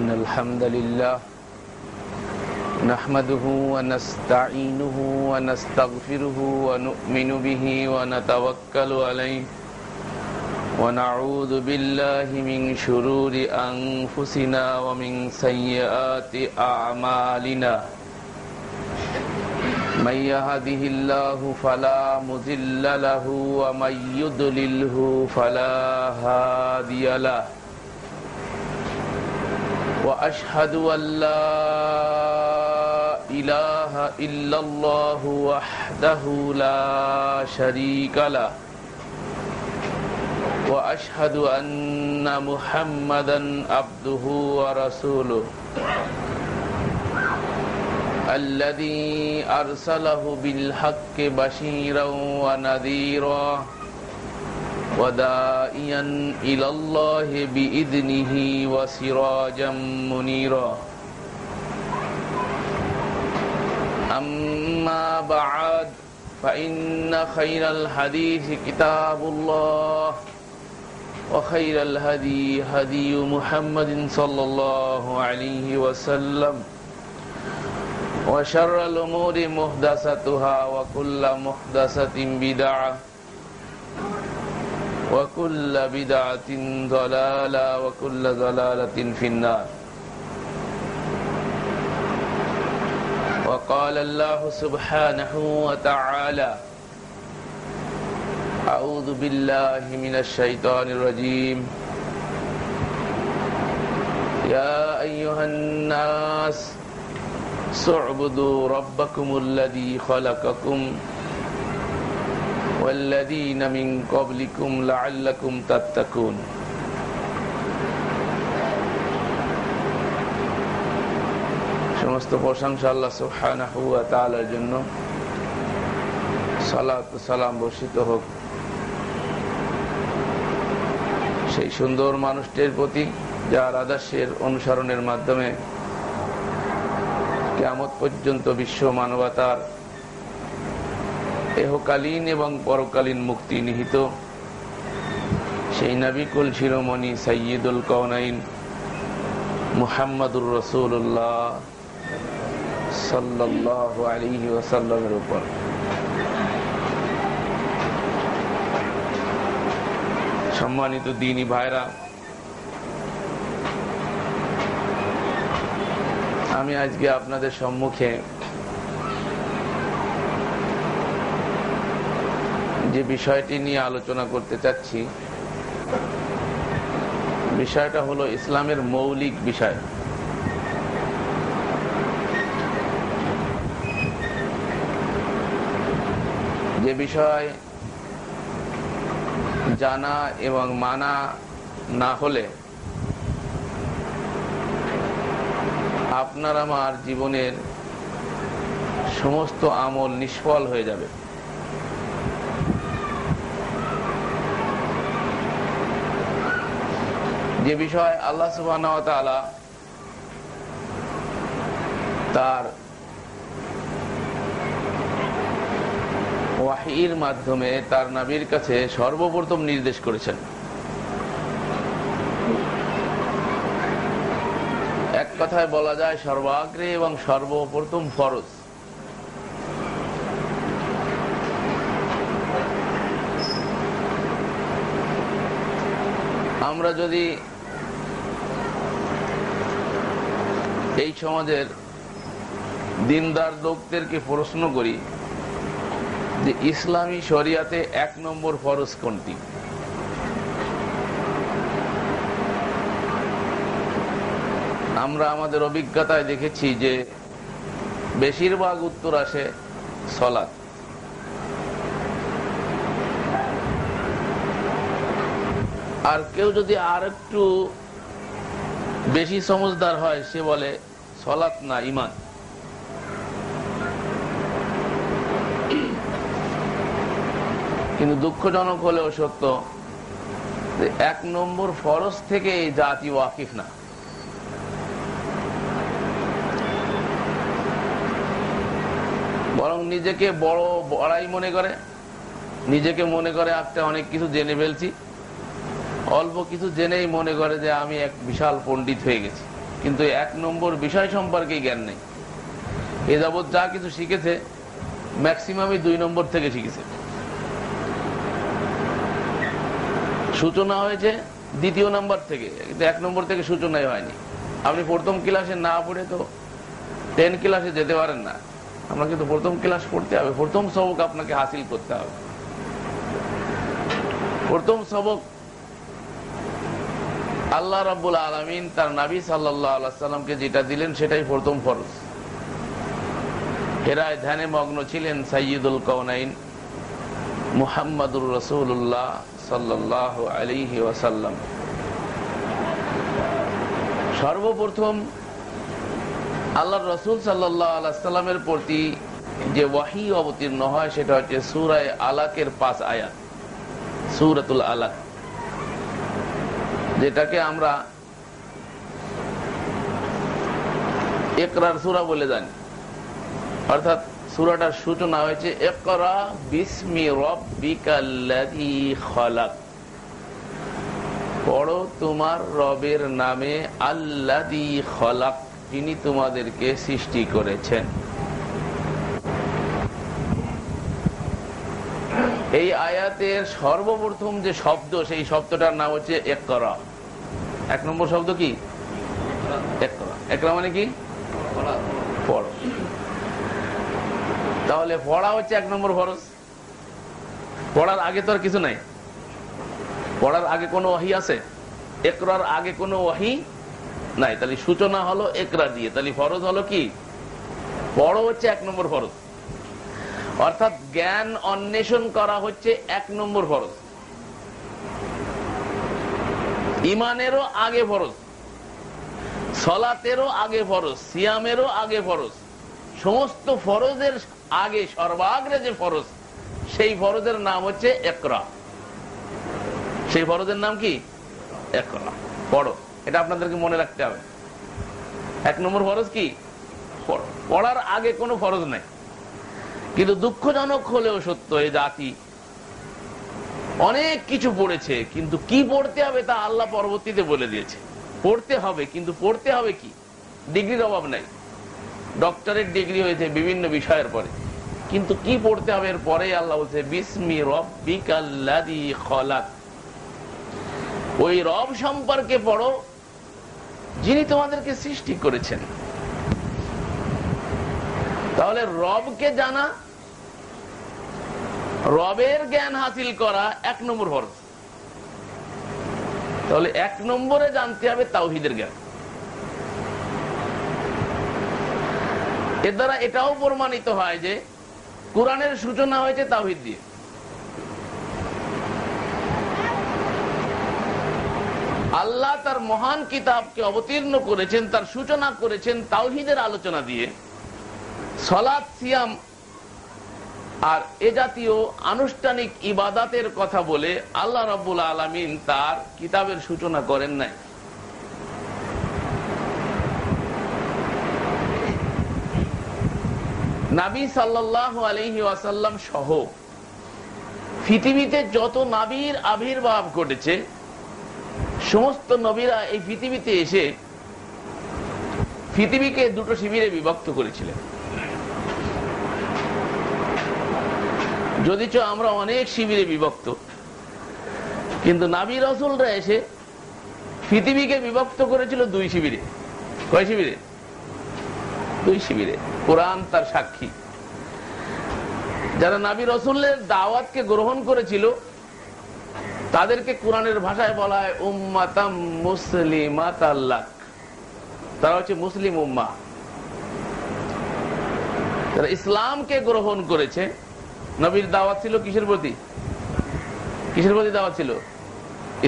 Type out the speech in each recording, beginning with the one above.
إن الحمد لله نحمده ونستعينه ونستغفره ونؤمن به ونتوكل عليه ونعوذ بالله من شرور أنفسنا ومن سيئات أعمالنا من يهده الله فلا مضل له ومن يضلله فلا هادي له وأشهد أن لا إله إلا الله وحده لا شريك له وأشهد أن محمدا عبده ورسوله الذي أرسله بالحق بشيرا ونذيرا وداعيا إلى الله بإذنه وسراجا منيرا أما بعد فإن خير الحديث كتاب الله وخير الهدي هدي محمد صلى الله عليه وسلم وشر الأمور محدثاتها وكل محدثة بدعة وكل بدعة ضلالة وكل ضلالة في النار وقال الله سبحانه وتعالى أعوذ بالله من الشيطان الرجيم يا أيها الناس اعبدوا ربكم الذي خلقكم والذين من قبلكم لعلكم تتقون সমস্ত প্রশংসা আল্লাহ সুবহানাহু ওয়া তাআলার জন্য। সালাত ও সালাম বর্ষিত হোক সেই সুন্দর মানুষটির প্রতি যার আদর্শের অনুসরণের মাধ্যমে কিয়ামত পর্যন্ত বিশ্ব মানবতার এহকালীন এবং পরকালীন মুক্তি নিহিত সেই নবী কুল শিরোমণি সাইয়্যিদুল কাওনাইন মুহাম্মাদুর রাসূলুল্লাহ সাল্লাল্লাহু আলাইহি ওয়াসাল্লামের উপর সম্মানিত দ্বীনী ভাইরা, আমি আজকে আপনাদের সম্মুখে যে বিষয়টি নিয়ে আলোচনা করতে চাচ্ছি, বিষয়টা হলো ইসলামের মৌলিক বিষয়। যে বিষয় জানা এবং মানা না হলে আপনার আমার জীবনের সমস্ত আমল নিষ্ফল হয়ে যাবে। যে বিষয় আল্লাহ সুবহানাহু ওয়া তাআলা তার ওয়াহীর মাধ্যমে তার নবীর কাছে সর্বপ্রথম নির্দেশ করেছেন, এক কথায় বলা যায় সর্বাগ্রে এবং সর্বপ্রথম ফরজ। আমরা যদি এই সমাজের দিনদার লোকদেরকে প্রশ্ন করি যে ইসলামী শরিয়াতে 1 নম্বর ফরজ কোনটি, আমরা আমাদের অভিজ্ঞতায় দেখেছি যে বেশিরভাগ উত্তর আসে সালাত। আর কেউ যদি আর একটু বেশি সমজদার হয় সে বলে সালাত না ঈমান। কিন্তু দুঃখজনক হলেও সত্য যে 1 নম্বর ফরজ থেকে এই জাতি ওয়াকিফ না। বরং নিজেকে বড়াই মনে করে, নিজেকে মনে করে একটা অনেক কিছু জেনে ফেলছি, অল্প কিছু জেনেই মনে করে যে আমি এক বিশাল পণ্ডিত হয়ে গেছি। কিন্তু 1 নম্বর বিষয় সম্পর্কে জ্ঞান নেই। এ যাবৎ যা কিছু শিখেছে ম্যাক্সিমামই 2 নম্বর থেকে শিখেছে। সূচনা হয়েছে 2য় নম্বর থেকে, কিন্তু 1 নম্বর থেকে সূচনাই হয়নি। আপনি প্রথম ক্লাসে না পড়ে তো 10 ক্লাসে যেতে পারেন না। আমরা কিন্তু প্রথম ক্লাস পড়তে হবে, প্রথম সবক আপনাকে হাসিল করতে হবে। প্রথম সবক আল্লাহ রাব্বুল আলামিন তার নবী সাল্লাল্লাহু আলাইহি সাল্লামকে যেটা দিলেন সেটাই প্রথম ফরজ। হেরায় ধ্যানে মগ্ন ছিলেন সাইয়্যিদুল কাউনাইন মুহাম্মাদুর রাসূলুল্লাহ সাল্লাল্লাহু আলাইহি ওয়াসাল্লাম। সর্বপ্রথম আল্লাহর রাসূল সাল্লাল্লাহু আলাইহি সাল্লামের প্রতি যে ওয়াহী অবতীর্ণ হয় সেটা হচ্ছে সূরা আলাকের 5 আয়াত, সূরাতুল আলাক, যেটাকে আমরা ইকরার সূরা বলে জানি। অর্থাৎ সূরাটার সূচনা হয়েছে ইকরা বিসমি রাব্বিকাল্লাযী খালাক, পড়ো তোমার রবের নামে, আল্লাযী খালাক, যিনি তোমাদেরকে সৃষ্টি করেছেন। এই আয়াতের সর্বপ্রথম যে শব্দ, সেই শব্দটার নাম হচ্ছে ইকরা। 1 নম্বর শব্দ কি? ইকরা। ইকরা মানে কি? পড়ো। তাহলে পড়া হচ্ছে 1 নম্বর ফরজ। পড়ার আগে তো আর কিছু নাই। পড়ার আগে কোনো ওহী আছে? ইকরার আগে কোনো ওহী নাই। তাহলে সূচনা হলো ইকরা দিয়ে, তাহলে ফরজ হলো কি? পড়ো হচ্ছে 1 নম্বর ফরজ। অর্থাৎ জ্ঞান অন্বেষণ করা হচ্ছে 1 নম্বর ফরজ। ইমানেরও আগে ফরজ, সালাতেরও আগে ফরজ, সিয়ামেরও আগে ফরজ, সমস্ত ফরজের আগে সর্বাগ্রে যে ফরজ, সেই ফরজের নাম হচ্ছে ইকরা। সেই ফরজের নাম কি? ইকরা, পড়ো। এটা আপনাদেরকে মনে রাখতে হবে। 1 নম্বর ফরজ কি? পড়ো। পড়ার আগে কোনো ফরজ নাই। কিন্তু দুঃখজনক হলেও সত্য, এই জাতি অনেক কিছু পড়েছে, কিন্তু কি পড়তে হবে তা আল্লাহ পরবর্তীতে বলে দিয়েছে। পড়তে হবে, কিন্তু পড়তে হবে কি? ডিগ্রির অভাব নাই, ডক্টরেট ডিগ্রি হয়েছে বিভিন্ন বিষয়ের পরে, কিন্তু কি পড়তে হবে এর পরে আল্লাহ বলছে বিসমি রাব্বিকাল্লাযী খালাক, ওই রব সম্পর্কে পড়ো যিনি তোমাদেরকে সৃষ্টি করেছেন। তাহলে রবকে জানা, রবের জ্ঞান হাসিল করা 1 নম্বর ফরজ। তাহলে 1 নম্বরে জানতে হবে তাওহীদের জ্ঞান। এর দ্বারা এটাও প্রমাণিত হয় যে কোরআনের সূচনা হয়েছে তাওহীদ দিয়ে। আল্লাহ তার মহান কিতাবকে অবতীর্ণ করেছেন, তার সূচনা করেছেন তাওহীদের আলোচনা দিয়ে। সালাত, সিয়াম আর এ জাতীয় আনুষ্ঠানিক ইবাদাতের কথা বলে আল্লাহ রাব্বুল আলামিন তার কিতাবের সূচনা করেন নাই। নবী সাল্লাল্লাহু আলাইহি ওয়াসাল্লাম সহ পৃথিবীতে যত নবীর আবির্ভাব ঘটেছে, সমস্ত নবীরা এই পৃথিবীতে এসে পৃথিবীকে 2টো শিবিরে বিভক্ত করেছিলেন। যদিচ আমরা অনেক শিবিরে বিভক্ত, কিন্তু নবী রাসূলরা এসে পৃথিবীকে বিভক্ত করেছিল 2 শিবিরে। কয় শিবিরে? 2 শিবিরে। কোরআন তার সাক্ষী। যারা নবী রাসূলের দাওয়াতকে গ্রহণ করেছিল তাদেরকে কোরআনের ভাষায় বলা হয় উম্মাতাম মুসলিমাতাল লাক, তারা হচ্ছে মুসলিম উম্মাহ। যারা ইসলামকে গ্রহণ করেছে, নবীর দাওয়াত ছিল কিসের প্রতি? কিসের প্রতি দাওয়াত ছিল?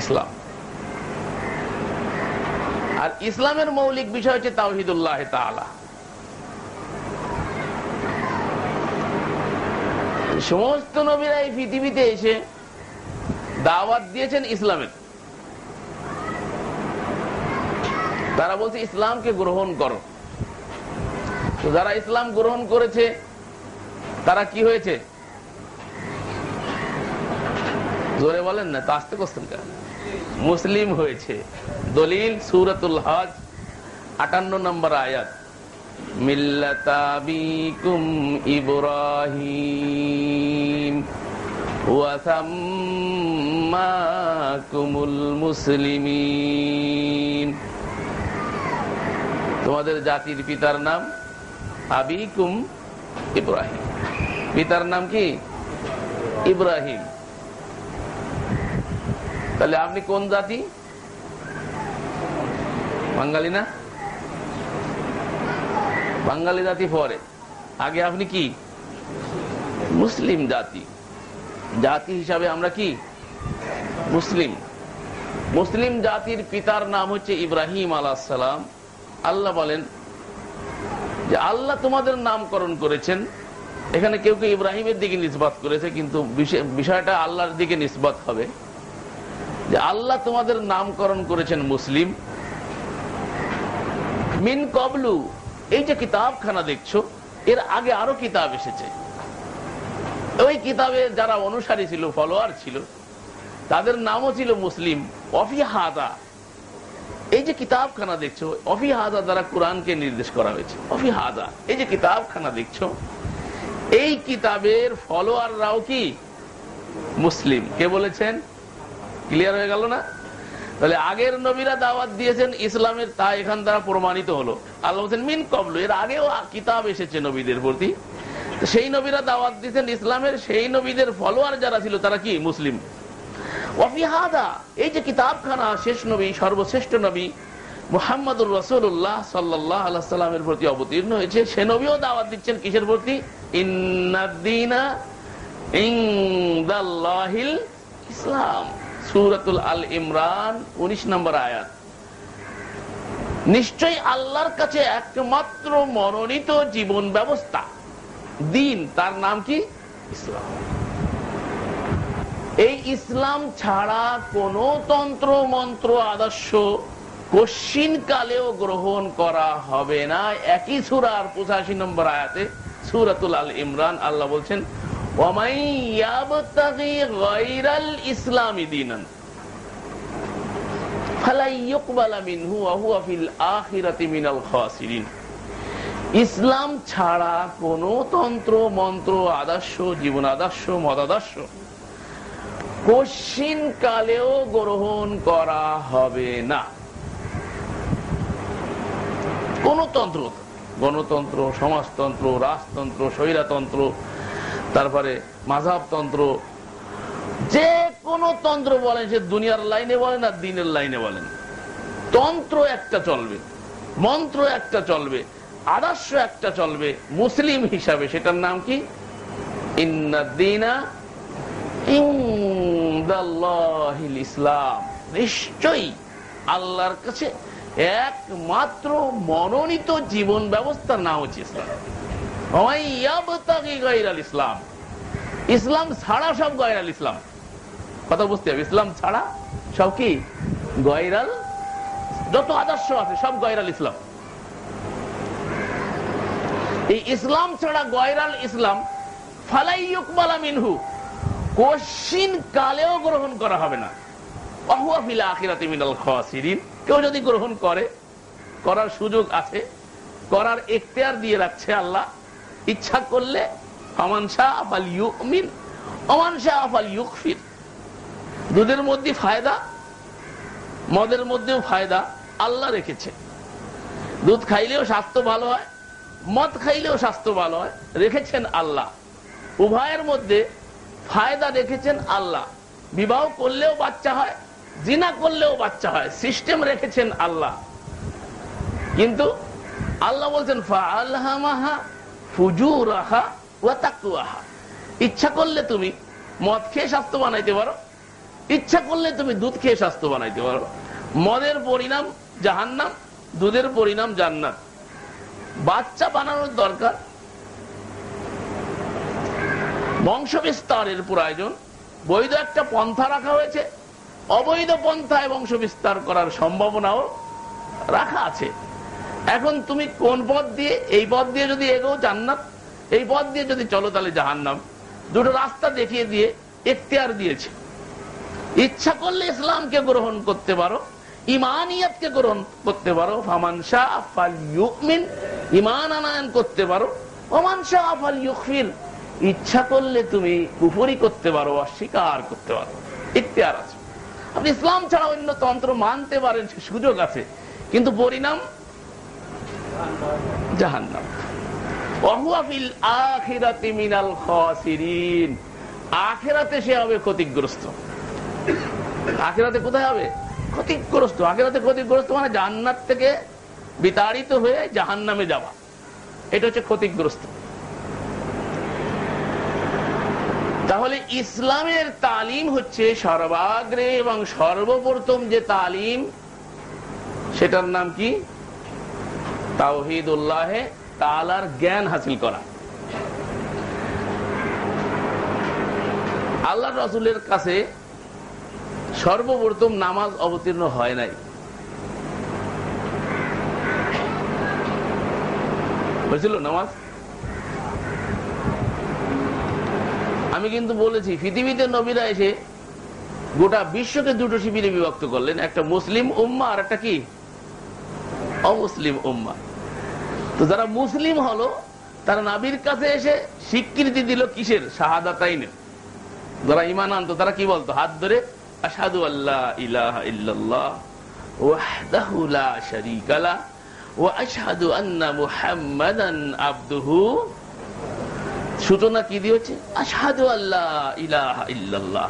ইসলাম। আর ইসলামের মৌলিক বিষয় হচ্ছে তাওহীদুল্লাহ তাআলা। সমস্ত নবীরা এই পৃথিবীতে এসে দাওয়াত দিয়েছেন ইসলামের। তারা বলছে ইসলামকে গ্রহণ করো। তো যারা ইসলাম গ্রহণ করেছে তারা কি হয়েছে? জোরে বলেন না তো, আস্তে করছেন কেন? মুসলিম হয়েছে। দলিল সূরাতুল হজ 58 নম্বর আয়াত, মিল্লাতা আবিকুম ইব্রাহিম ওয়া সাম্মাকুমুল মুসলিমিন। তোমাদের জাতির পিতার নাম আবিকুম ইব্রাহিম, পিতার নাম কি? ইব্রাহিম। তাহলে আপনি কোন জাতি? বাঙালি না? বাঙালি জাতি পরে, আগে আপনি কি? মুসলিম জাতি। জাতি হিসাবে আমরা কি? মুসলিম। মুসলিম জাতির পিতার নাম হচ্ছে ইব্রাহিম আলাইহিস সালাম। আল্লাহ বলেন যে আল্লাহ তোমাদের নামকরণ করেছেন। এখানে কেউ কেউ ইব্রাহিমের দিকে নিসবত করেছে, কিন্তু বিষয়টা আল্লাহর দিকে নিসবত হবে যে আল্লাহ তোমাদের নামকরণ করেছেন মুসলিম। মিন কবলু, এই যে কিতাবখানা দেখছো, এর আগে আরো কিতাব এসেছে। ওই কিতাবে যারা অনুসারী ছিল, ফলোয়ার ছিল, তাদের নামও ছিল মুসলিম। অফি হাদা, এই যে কিতাবখানা দেখছো, অফি হাদা দ্বারা কোরআনকে নির্দেশ করা হয়েছে। অফি হাদা, এই যে কিতাবখানা দেখছো, এই কিতাবের ফলোয়াররাও কি? মুসলিম। কে বলেছেন? ক্লিয়ার হয়ে গেল না? তাহলে আগের নবীরা দাওয়াত দিয়েছেন ইসলামের, তা এখান দ্বারা প্রমাণিত হলো। আল্লাহ বলছেন মিন কবলু, এর আগেও কিতাব এসেছে নবীদের প্রতি, সেই নবীরা দাওয়াত দিয়েছেন ইসলামের, সেই নবীদের ফলোয়ার যারা ছিল তারা কি? মুসলিম। ওয়াফি হাদা, এই যে কিতাবখানা শেষ নবী, সর্বশ্রেষ্ঠ নবী মুহাম্মদুর রাসূলুল্লাহ সাল্লাল্লাহু আলাইহি ওয়াসাল্লামের প্রতি অবতীর্ণ হয়েছে। সে নবীও দাওয়াত দিচ্ছেন কিসের প্রতি? ইন্নাদ-দীনা ইনদাল্লাহিল ইসলাম। সূরাতুল আল ইমরান 19 নম্বর আয়াত। নিশ্চয়ই আল্লাহর কাছে একমাত্র মনোনীত জীবন ব্যবস্থা, দিন, তার নাম কি? ইসলাম। এই ইসলাম ছাড়া কোন তন্ত্র মন্ত্র আদর্শ কশ্চিন কালেও গ্রহণ করা হবে না। একই সূরার 85 নম্বর আয়াতে, সূরাতুল আল ইমরান, আল্লাহ বলছেন ওয়ামাই ইয়াবতাগি গায়রাল ইসলামি দীনান ফালা ইউকবালা মিনহু ওয়া হুয়া ফিল আখিরাতি মিনাল খাসিরিন। ইসলাম ছাড়া কোন তন্ত্র মন্ত্র আদর্শ, জীবন আদর্শ, মতাদর্শ কশ্চিন কালেও গ্রহণ করা হবে না। কোন তন্ত্র, গণতন্ত্র, সমাজতন্ত্র, রাজতন্ত্র, স্বৈরতন্ত্র, তারপরে মাযহাবতন্ত্র, যে কোন তন্ত্র বলেন, সে দুনিয়ার লাইনে বলেন আর দ্বীনের লাইনে বলেন, তন্ত্র একটা চলবে, মন্ত্র একটা চলবে, আদর্শ একটা চলবে মুসলিম হিসাবে। সেটার নাম কি? ইন্নাদ-দীনা ইনদাল্লাহিল ইসলাম। নিশ্চয়ই আল্লাহর কাছে একমাত্র মনোনীত জীবন ব্যবস্থার নাম হচ্ছে ইসলাম। ওয়ামাই ইয়াবতাগি গায়রাল ইসলাম, ইসলাম ছাড়া সব গায়রাল ইসলাম। কথা বুঝতে হবে, ইসলাম ছাড়া সব কি? গায়রাল। যত আদর্শ আছে সব গায়রাল ইসলাম। এই ইসলাম ছাড়া গায়রাল ইসলাম ফালা ইউকবালা মিনহু, কশ্চিন কালেও গ্রহণ করা হবে না। ওয়া হুয়া ফিল আখিরাতি মিনাল খাসিরিন। কেউ যদি গ্রহণ করে, করার সুযোগ আছে, করার এখতিয়ার দিয়ে রাখছে আল্লাহ। ইচ্ছা করলে ফামান শাআ ফালইউমিন ওয়া মান শাআ ফালইউকফির। দুধের মধ্যে ফায়দা, মদের মধ্যেও ফায়দা আল্লাহ রেখেছে। দুধ খাইলেও স্বাস্থ্য ভালো হয়, মদ খাইলেও স্বাস্থ্য ভালো হয়, রেখেছেন আল্লাহ। উভয়ের মধ্যে ফায়দা রেখেছেন আল্লাহ। বিবাহ করলেও বাচ্চা হয়, জিনা করলেও বাচ্চা হয়, সিস্টেম রেখেছেন আল্লাহ। কিন্তু আল্লাহ বলছেন ফাআলহামাহা ফুজুরাহা ওয়া তাকওয়াহা। ইচ্ছা করলে তুমি মদ খেয়ে স্বাস্থ্য বানাইতে পারো, ইচ্ছা করলে তুমি দুধ খেয়ে স্বাস্থ্য বানাইতে পারো। মদের পরিণাম জাহান্নাম, দুধের পরিণাম জান্নাত। বাচ্চা বানানোর দরকার, বংশ বিস্তারের প্রয়োজন, বৈধ একটা পন্থা রাখা হয়েছে, অবৈধ পন্থায় বংশ বিস্তার করার সম্ভাবনাও রাখা আছে। এখন তুমি কোন পথ দিয়ে, এই পথ দিয়ে যদি এগো জান্নাত, এই পথ দিয়ে যদি চলো তাহলে জাহান্নাম। দুটো রাস্তা দেখিয়ে দিয়ে এখতিয়ার দিয়েছে। ইচ্ছা করলে ইসলামকে গ্রহণ করতে পারো, ইমানিয়াতকে গ্রহণ করতে পারো, ফামান শাআ ফালইউমিন, ঈমান আনয়ন করতে পারো, ওমান শাআ ফালইউকফির, ইচ্ছা করলে তুমি কুফরি করতে পারো, অস্বীকার করতে পারো, ইখতিয়ার আছে। আপনি ইসলাম ছাড়া অন্য তন্ত্র মানতে পারেন, সে সুযোগ আছে, কিন্তু পরিণাম জাহান্নাম। ওয়াহুয়া ফিল আখিরাতি মিনাল খাসিরিন, আখিরাতে সে হবে ক্ষতিগ্রস্ত। আখিরাতে কোথায় হবে? ক্ষতিগ্রস্ত। আখিরাতে ক্ষতিগ্রস্ত মানে জান্নাত থেকে বিতাড়িত হয়ে জাহান্নামে যাওয়া, এটা হচ্ছে ক্ষতিগ্রস্ত। তাহলে ইসলামের তালিম হচ্ছে সর্বাগ্রে এবং সর্বপ্রথম যে তালিম, সেটার নাম কি? তাওহীদুল্লাহ তাআলার জ্ঞান হাসিল করা। আল্লাহর রাসূলের কাছে সর্বপ্রথম নামাজ অবতীর্ণ হয় নাই, হয়েছিল নামাজ? আমি কিন্তু বলেছি পৃথিবীতে নবীরা এসে গোটা বিশ্বকে দুটো শিবিরে বিভক্ত করলেন, একটা মুসলিম উম্মাহ আর একটা কি অমুসলিম উম্মাহ। তো যারা মুসলিম হলো তারা নবীর কাছে এসে স্বীকৃতি দিল কিসের? শাহাদাতাইনের। যারা ঈমান আনতো তারা কি বলতো? হাত ধরে আশহাদু আল্লা ইলাহা ইল্লাল্লাহ ওয়াহদাহু লা শারীকা লাহু ওয়া আশহাদু আন্না মুহাম্মাদান আবদুহু। সূচনা কি দিয়েছে? আশহাদু আল্লা ইলাহা ইল্লাল্লাহ,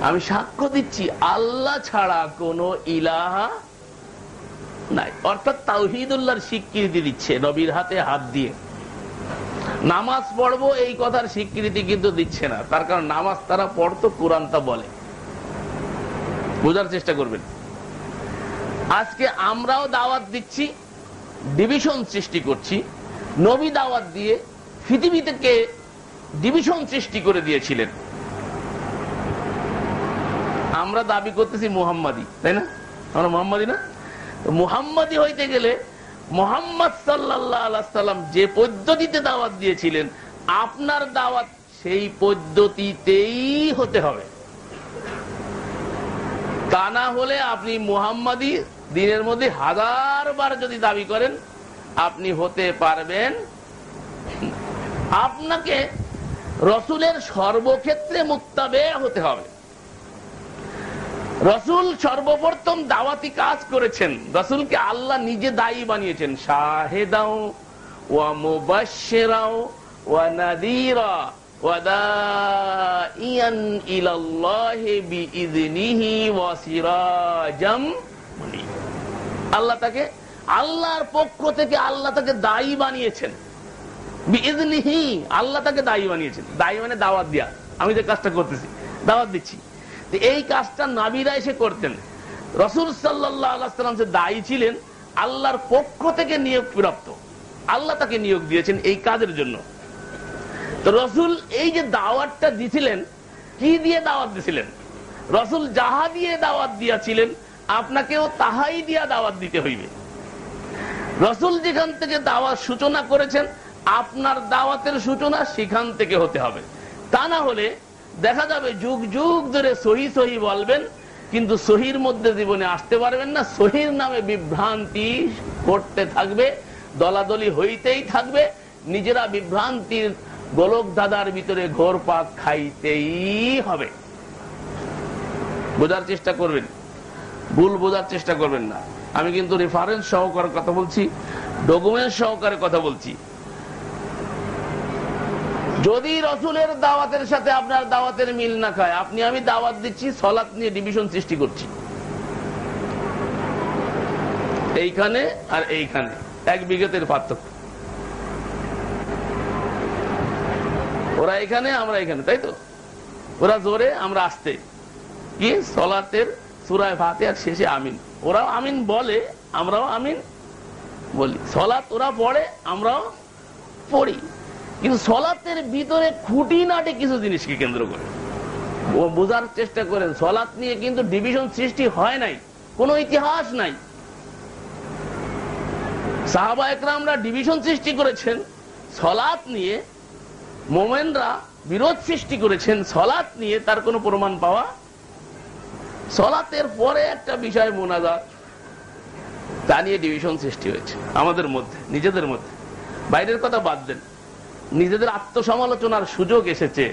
আমি সাক্ষ্য দিচ্ছি আল্লাহ ছাড়া কোনো ইলাহা নাই। অর্থাৎ তাওহীদুল্লাহর স্বীকৃতি দিচ্ছে নবীর হাতে হাত দিয়ে। নামাজ পড়বো এই কথার স্বীকৃতি কিন্তু দিচ্ছে না, তার কারণ নামাজ তারা পড়তো, কোরআন তা বলে। বোঝার চেষ্টা করবেন। আজকে আমরাও দাওয়াত দিচ্ছি, ডিভিশন সৃষ্টি করছি। নবী দাওয়াত দিয়ে পৃথিবী থেকে ডিভিশন সৃষ্টি করে দিয়েছিলেন। আমরা দাবি করতেছি মুহাম্মাদি, তাই না? আমরা মুহাম্মাদি না? মুহাম্মাদি হইতে গেলে মুহাম্মদ সাল্লাল্লাহু আলাইহি সাল্লাম যে পদ্ধতিতে দাওয়াত দিয়েছিলেন, আপনার দাওয়াত সেই পদ্ধতিতেই হতে হবে। তা না হলে আপনি মুহাম্মাদি দিনের মধ্যে 1000 বার যদি দাবি করেন, আপনি হতে পারবেন। আপনাকে রসুলের সর্বক্ষেত্রে মুত্তাবে হতে হবে। রসুল সর্বপ্রথম দাওয়াতি কাজ করেছেন, রসুলকে আল্লাহ নিজে দায়ী বানিয়েছেন। শাহিদাও ওয়া মুবাশশিরাও ওয়া নাযীরা ওয়া দাঈয়ান ইলাল্লাহি বিইযনিহি ওয়া সিরাজাম মুনীরা। আল্লাহ তাকে, আল্লাহর পক্ষ থেকে আল্লাহ তাকে দায়ী বানিয়েছেন। বিইযনিহি, আল্লাহ তাকে দায়ী বানিয়েছেন। দায়ী মানে দাওয়াত দেয়া। আমি যে কাজটা করতেছি, দাওয়াত দিচ্ছি, এই কাজটা নবীরা এসে করতেন। রাসূল সাল্লাল্লাহু আলাইহি ওয়াসাল্লাম যে দায়ী ছিলেন, আল্লাহর পক্ষ থেকে নিয়োগ প্রাপ্ত, আল্লাহ তাকে নিয়োগ দিয়েছেন এই কাজের জন্য। তো রাসূল এই যে দাওয়াতটা দিছিলেন, কি দিয়ে দাওয়াত দিছিলেন? রাসূল যাহা দিয়ে দাওয়াত দিয়েছিলেন, আপনাকেও তাহাই দিয়া দাওয়াত দিতে হইবে। রাসূল যেখান থেকে দাওয়াত সূচনা করেছেন, আপনার দাওয়াতের সূচনা সেখান থেকে হতে হবে। তা না হলে দেখা যাবে যুগ যুগ ধরে সহি সহি বলবেন, কিন্তু সহির মধ্যে জীবনে আসতে পারবেন না। সহির নামে বিভ্রান্তি করতে থাকবে, দলাদলি হইতেই থাকবে, নিজেরা বিভ্রান্তির গোলক দাদার ভিতরে ঘোরপাক খাইতেই হবে। বোঝার চেষ্টা করবেন, ভুল বোঝার চেষ্টা করবেন না। আমি কিন্তু রেফারেন্স সহকারে কথা বলছি, ডকুমেন্ট সহকারে কথা বলছি। যদি রসুলের দাওয়াতের সাথে আপনার দাওয়াতের মিল না খায়, আপনি আমি দাওয়াত দিচ্ছি, সালাত নিয়ে ডিভিশন সৃষ্টি করছি। এইখানে আর এইখানে 1 বিঘতের পার্থক্য। ওরা এখানে, আমরা এখানে, তাই তো? ওরা জোরে, আমরা আস্তে। কি সালাতের সূরা ফাতিহার শেষে আমিন, ওরাও আমিন বলে, আমরাও আমিন বলি। সালাত ওরা পড়ে, আমরাও পড়ি, কিন্তু সালাতের ভিতরে খুঁটিনাটি কিছু জিনিসকে কেন্দ্র করে বোঝার চেষ্টা করেন। সালাত নিয়ে কিন্তু ডিভিশন সৃষ্টি হয় নাই, কোনো ইতিহাস নাই। সাহাবা একরামরা ডিভিশন সৃষ্টি করেছেন সালাত নিয়ে, মুমিনরা বিরোধ সৃষ্টি করেছেন সালাত নিয়ে, তার কোনো প্রমাণ পাওয়া। সালাতের পরে একটা বিষয় মুনাজাত, তা নিয়ে ডিভিশন সৃষ্টি হয়েছে আমাদের মধ্যে, নিজেদের মধ্যে। বাইরের কথা বাদ দেন, নিজেদের আত্মসমালোচনার সুযোগ এসেছে।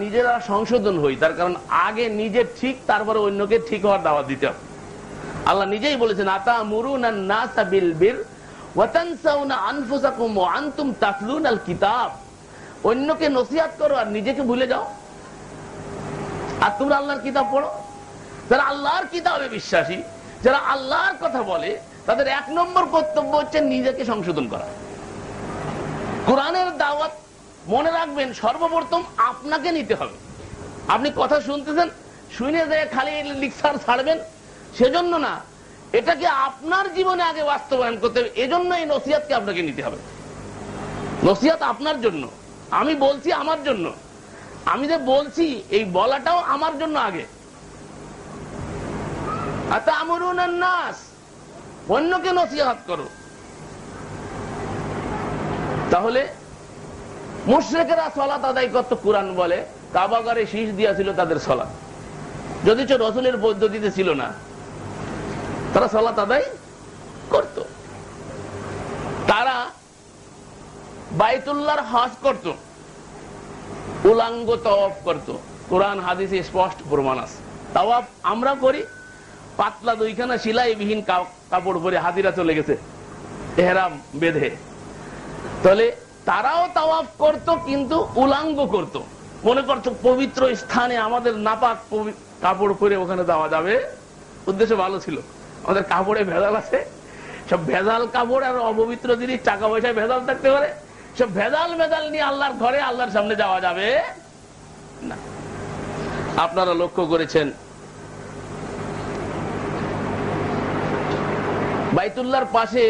নিজেরা সংশোধন হই, তার কারণ আগে নিজে ঠিক, তারপরে অন্যকে ঠিক হওয়ার দাওয়াত দিতে হবে। আল্লাহ নিজেই বলেছেন, আতামুরুনান নাসা বিল বির ওয়া তানসাউনা আনফুসাকুম ওয়া আনতুম তাতলুনাল কিতাব। অন্যকে নসিহত করো আর নিজেকে ভুলে যাও, আর তোমরা আল্লাহর কিতাব পড়ো। যারা আল্লাহর কিতাবে বিশ্বাসী, যারা আল্লাহর কথা বলে, তাদের 1 নম্বর কর্তব্য হচ্ছে নিজেকে সংশোধন করা। কোরআনের দাওয়াত মনে রাখবেন, সর্বপ্রথম আপনাকে নিতে হবে। আপনি কথা শুনতেছেন, শুনে যায় খালি লেকচার ছাড়বেন সেজন্য না, এটাকে আপনার জীবনে আগে বাস্তবায়ন করতে হবে। এজন্য এই নসিহতকে আপনাকে নিতে হবে। নসিহত আপনার জন্য, আমি বলছি আমার জন্য, আমি যে বলছি এই বলাটাও আমার জন্য আগে। আতামুরুনান নাস, অন্যকে নসিহত করো। তাহলে মুশরিকেরা সালাত আদায় করত, কুরআন বলে কাবাগারে শীষ দিয়েছিল তাদের সালাত, যদিচ রাসূলের পদ্ধতিতে ছিল না, তারা সালাত আদায় করত। তারা বাইতুল্লাহর হজ করত, উলাঙ্গ তাওয়াফ করত। কোরআন হাদিসে স্পষ্ট প্রমাণ আছে। তাওয়াফ আমরা করি, পাতলা 2খানা সেলাইবিহীন কাপড় পরে হাজিরা চলে গেছে ইহরাম বেঁধে। তাহলে তারাও তাওয়াফ করত, কিন্তু উলাঙ্গ করত, মনে করত পবিত্র স্থানে আমাদের নাপাক কাপড় পরে ওখানে যাওয়া যাবে। উদ্দেশ্য ভালো ছিল, আমাদের কাপড়ে ভেজাল আছে, সব ভেজাল কাপড় আর অপবিত্র জিনিস, টাকা পয়সায় ভেজাল থাকতে পারে, সব ভেজাল নিয়ে আল্লাহর ঘরে আল্লাহর সামনে যাওয়া যাবে না। আপনারা লক্ষ্য করেছেন, বাইতুল্লাহর পাশে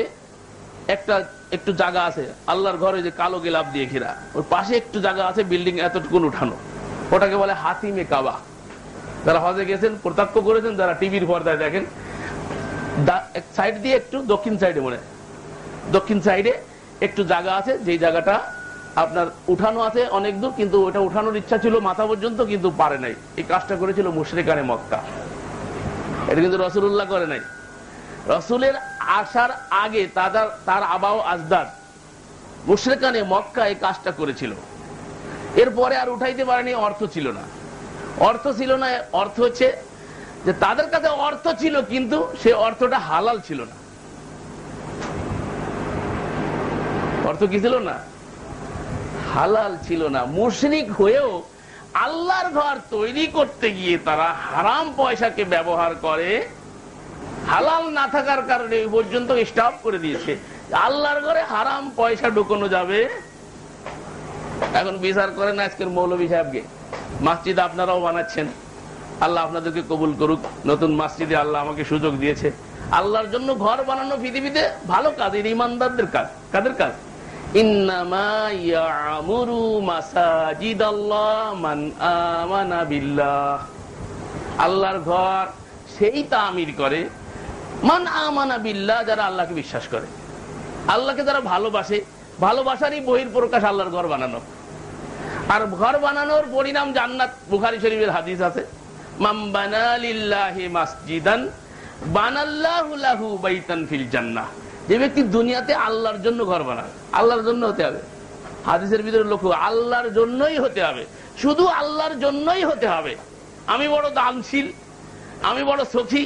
একটু জায়গা আছে, আল্লাহর ঘরে যে কালো গিলাপ দিয়ে ঘেরা, ওর পাশে একটু জায়গা আছে, বিল্ডিং এতটুকুন উঠানো, ওটাকে বলে হাতিমে কাবা। যারা হজে গেছেন প্রত্যক্ষ করেছেন, যারা টিভির পর্দায় দেখেন, সাইড দিয়ে একটু দক্ষিণ সাইডে একটু জায়গা আছে, যেই জায়গাটা আপনার উঠানো আছে অনেক দূর, কিন্তু ওটা উঠানোর ইচ্ছা ছিল মাথা পর্যন্ত, কিন্তু পারে নাই। এই কাজটা করেছিল মুশরিকানে মক্কা, এটা কিন্তু রাসূলুল্লাহ করে নাই। রাসূলের আসার আগে তার আবাও আজদাদ মুশরিকানে মক্কা এই কাজটা করেছিল। এরপরে আর উঠাইতে পারেনি, অর্থ ছিল না। অর্থ হচ্ছে যে তাদের কাছে অর্থ ছিল, কিন্তু সে অর্থটা হালাল ছিল না। অর্থ কি ছিল না? হালাল ছিল না। মুশরিক হয়েও আল্লাহর ঘর তৈরি করতে গিয়ে তারা হারাম পয়সাকে ব্যবহার করে, হালাল না থাকার কারণে এই পর্যন্ত স্টপ করে দিয়েছে। আল্লাহর ঘরে হারাম পয়সা ঢুকানো যাবে। এখন বিচার করেন আজকের মৌলভী সাহেবকে, মসজিদ আপনারাও বানাচ্ছেন, আল্লাহ আপনাদেরকে কবুল করুক। নতুন মসজিদে আল্লাহ আমাকে সুযোগ দিয়েছে। আল্লাহর জন্য ঘর বানানো পৃথিবীতে ভালো কাজ, এর ইমানদারদের কাজ। কাদের কাজ? ইন্নামা ইয়ামুরু মাসাজিদাল্লাহ মান আমানা বিল্লাহ। আল্লাহর ঘর সেই তামির করে মান আমানা বিল্লাহ, যারা আল্লাহকে বিশ্বাস করে, আল্লাহকে যারা ভালোবাসে। ভালোবাসারই বহিঃপ্রকাশ আল্লাহর ঘর বানানো। আর ঘর বানানোর পরিণাম জান্নাত। বুখারী শরীফের হাদিস আছে, মান বানা লিল্লাহি মাসজিদান বানাল্লাহু লাহু বাইতান ফিল জান্নাহ। যে ব্যক্তি দুনিয়াতে আল্লাহর জন্য ঘর বানায়, আল্লাহর জন্য হতে হবে। হাদিসের ভিতরে লক্ষ্য, আল্লাহর জন্যই হতে হবে, শুধু আল্লাহর জন্যই হতে হবে। আমি বড় দানশীল, আমি বড় সখী,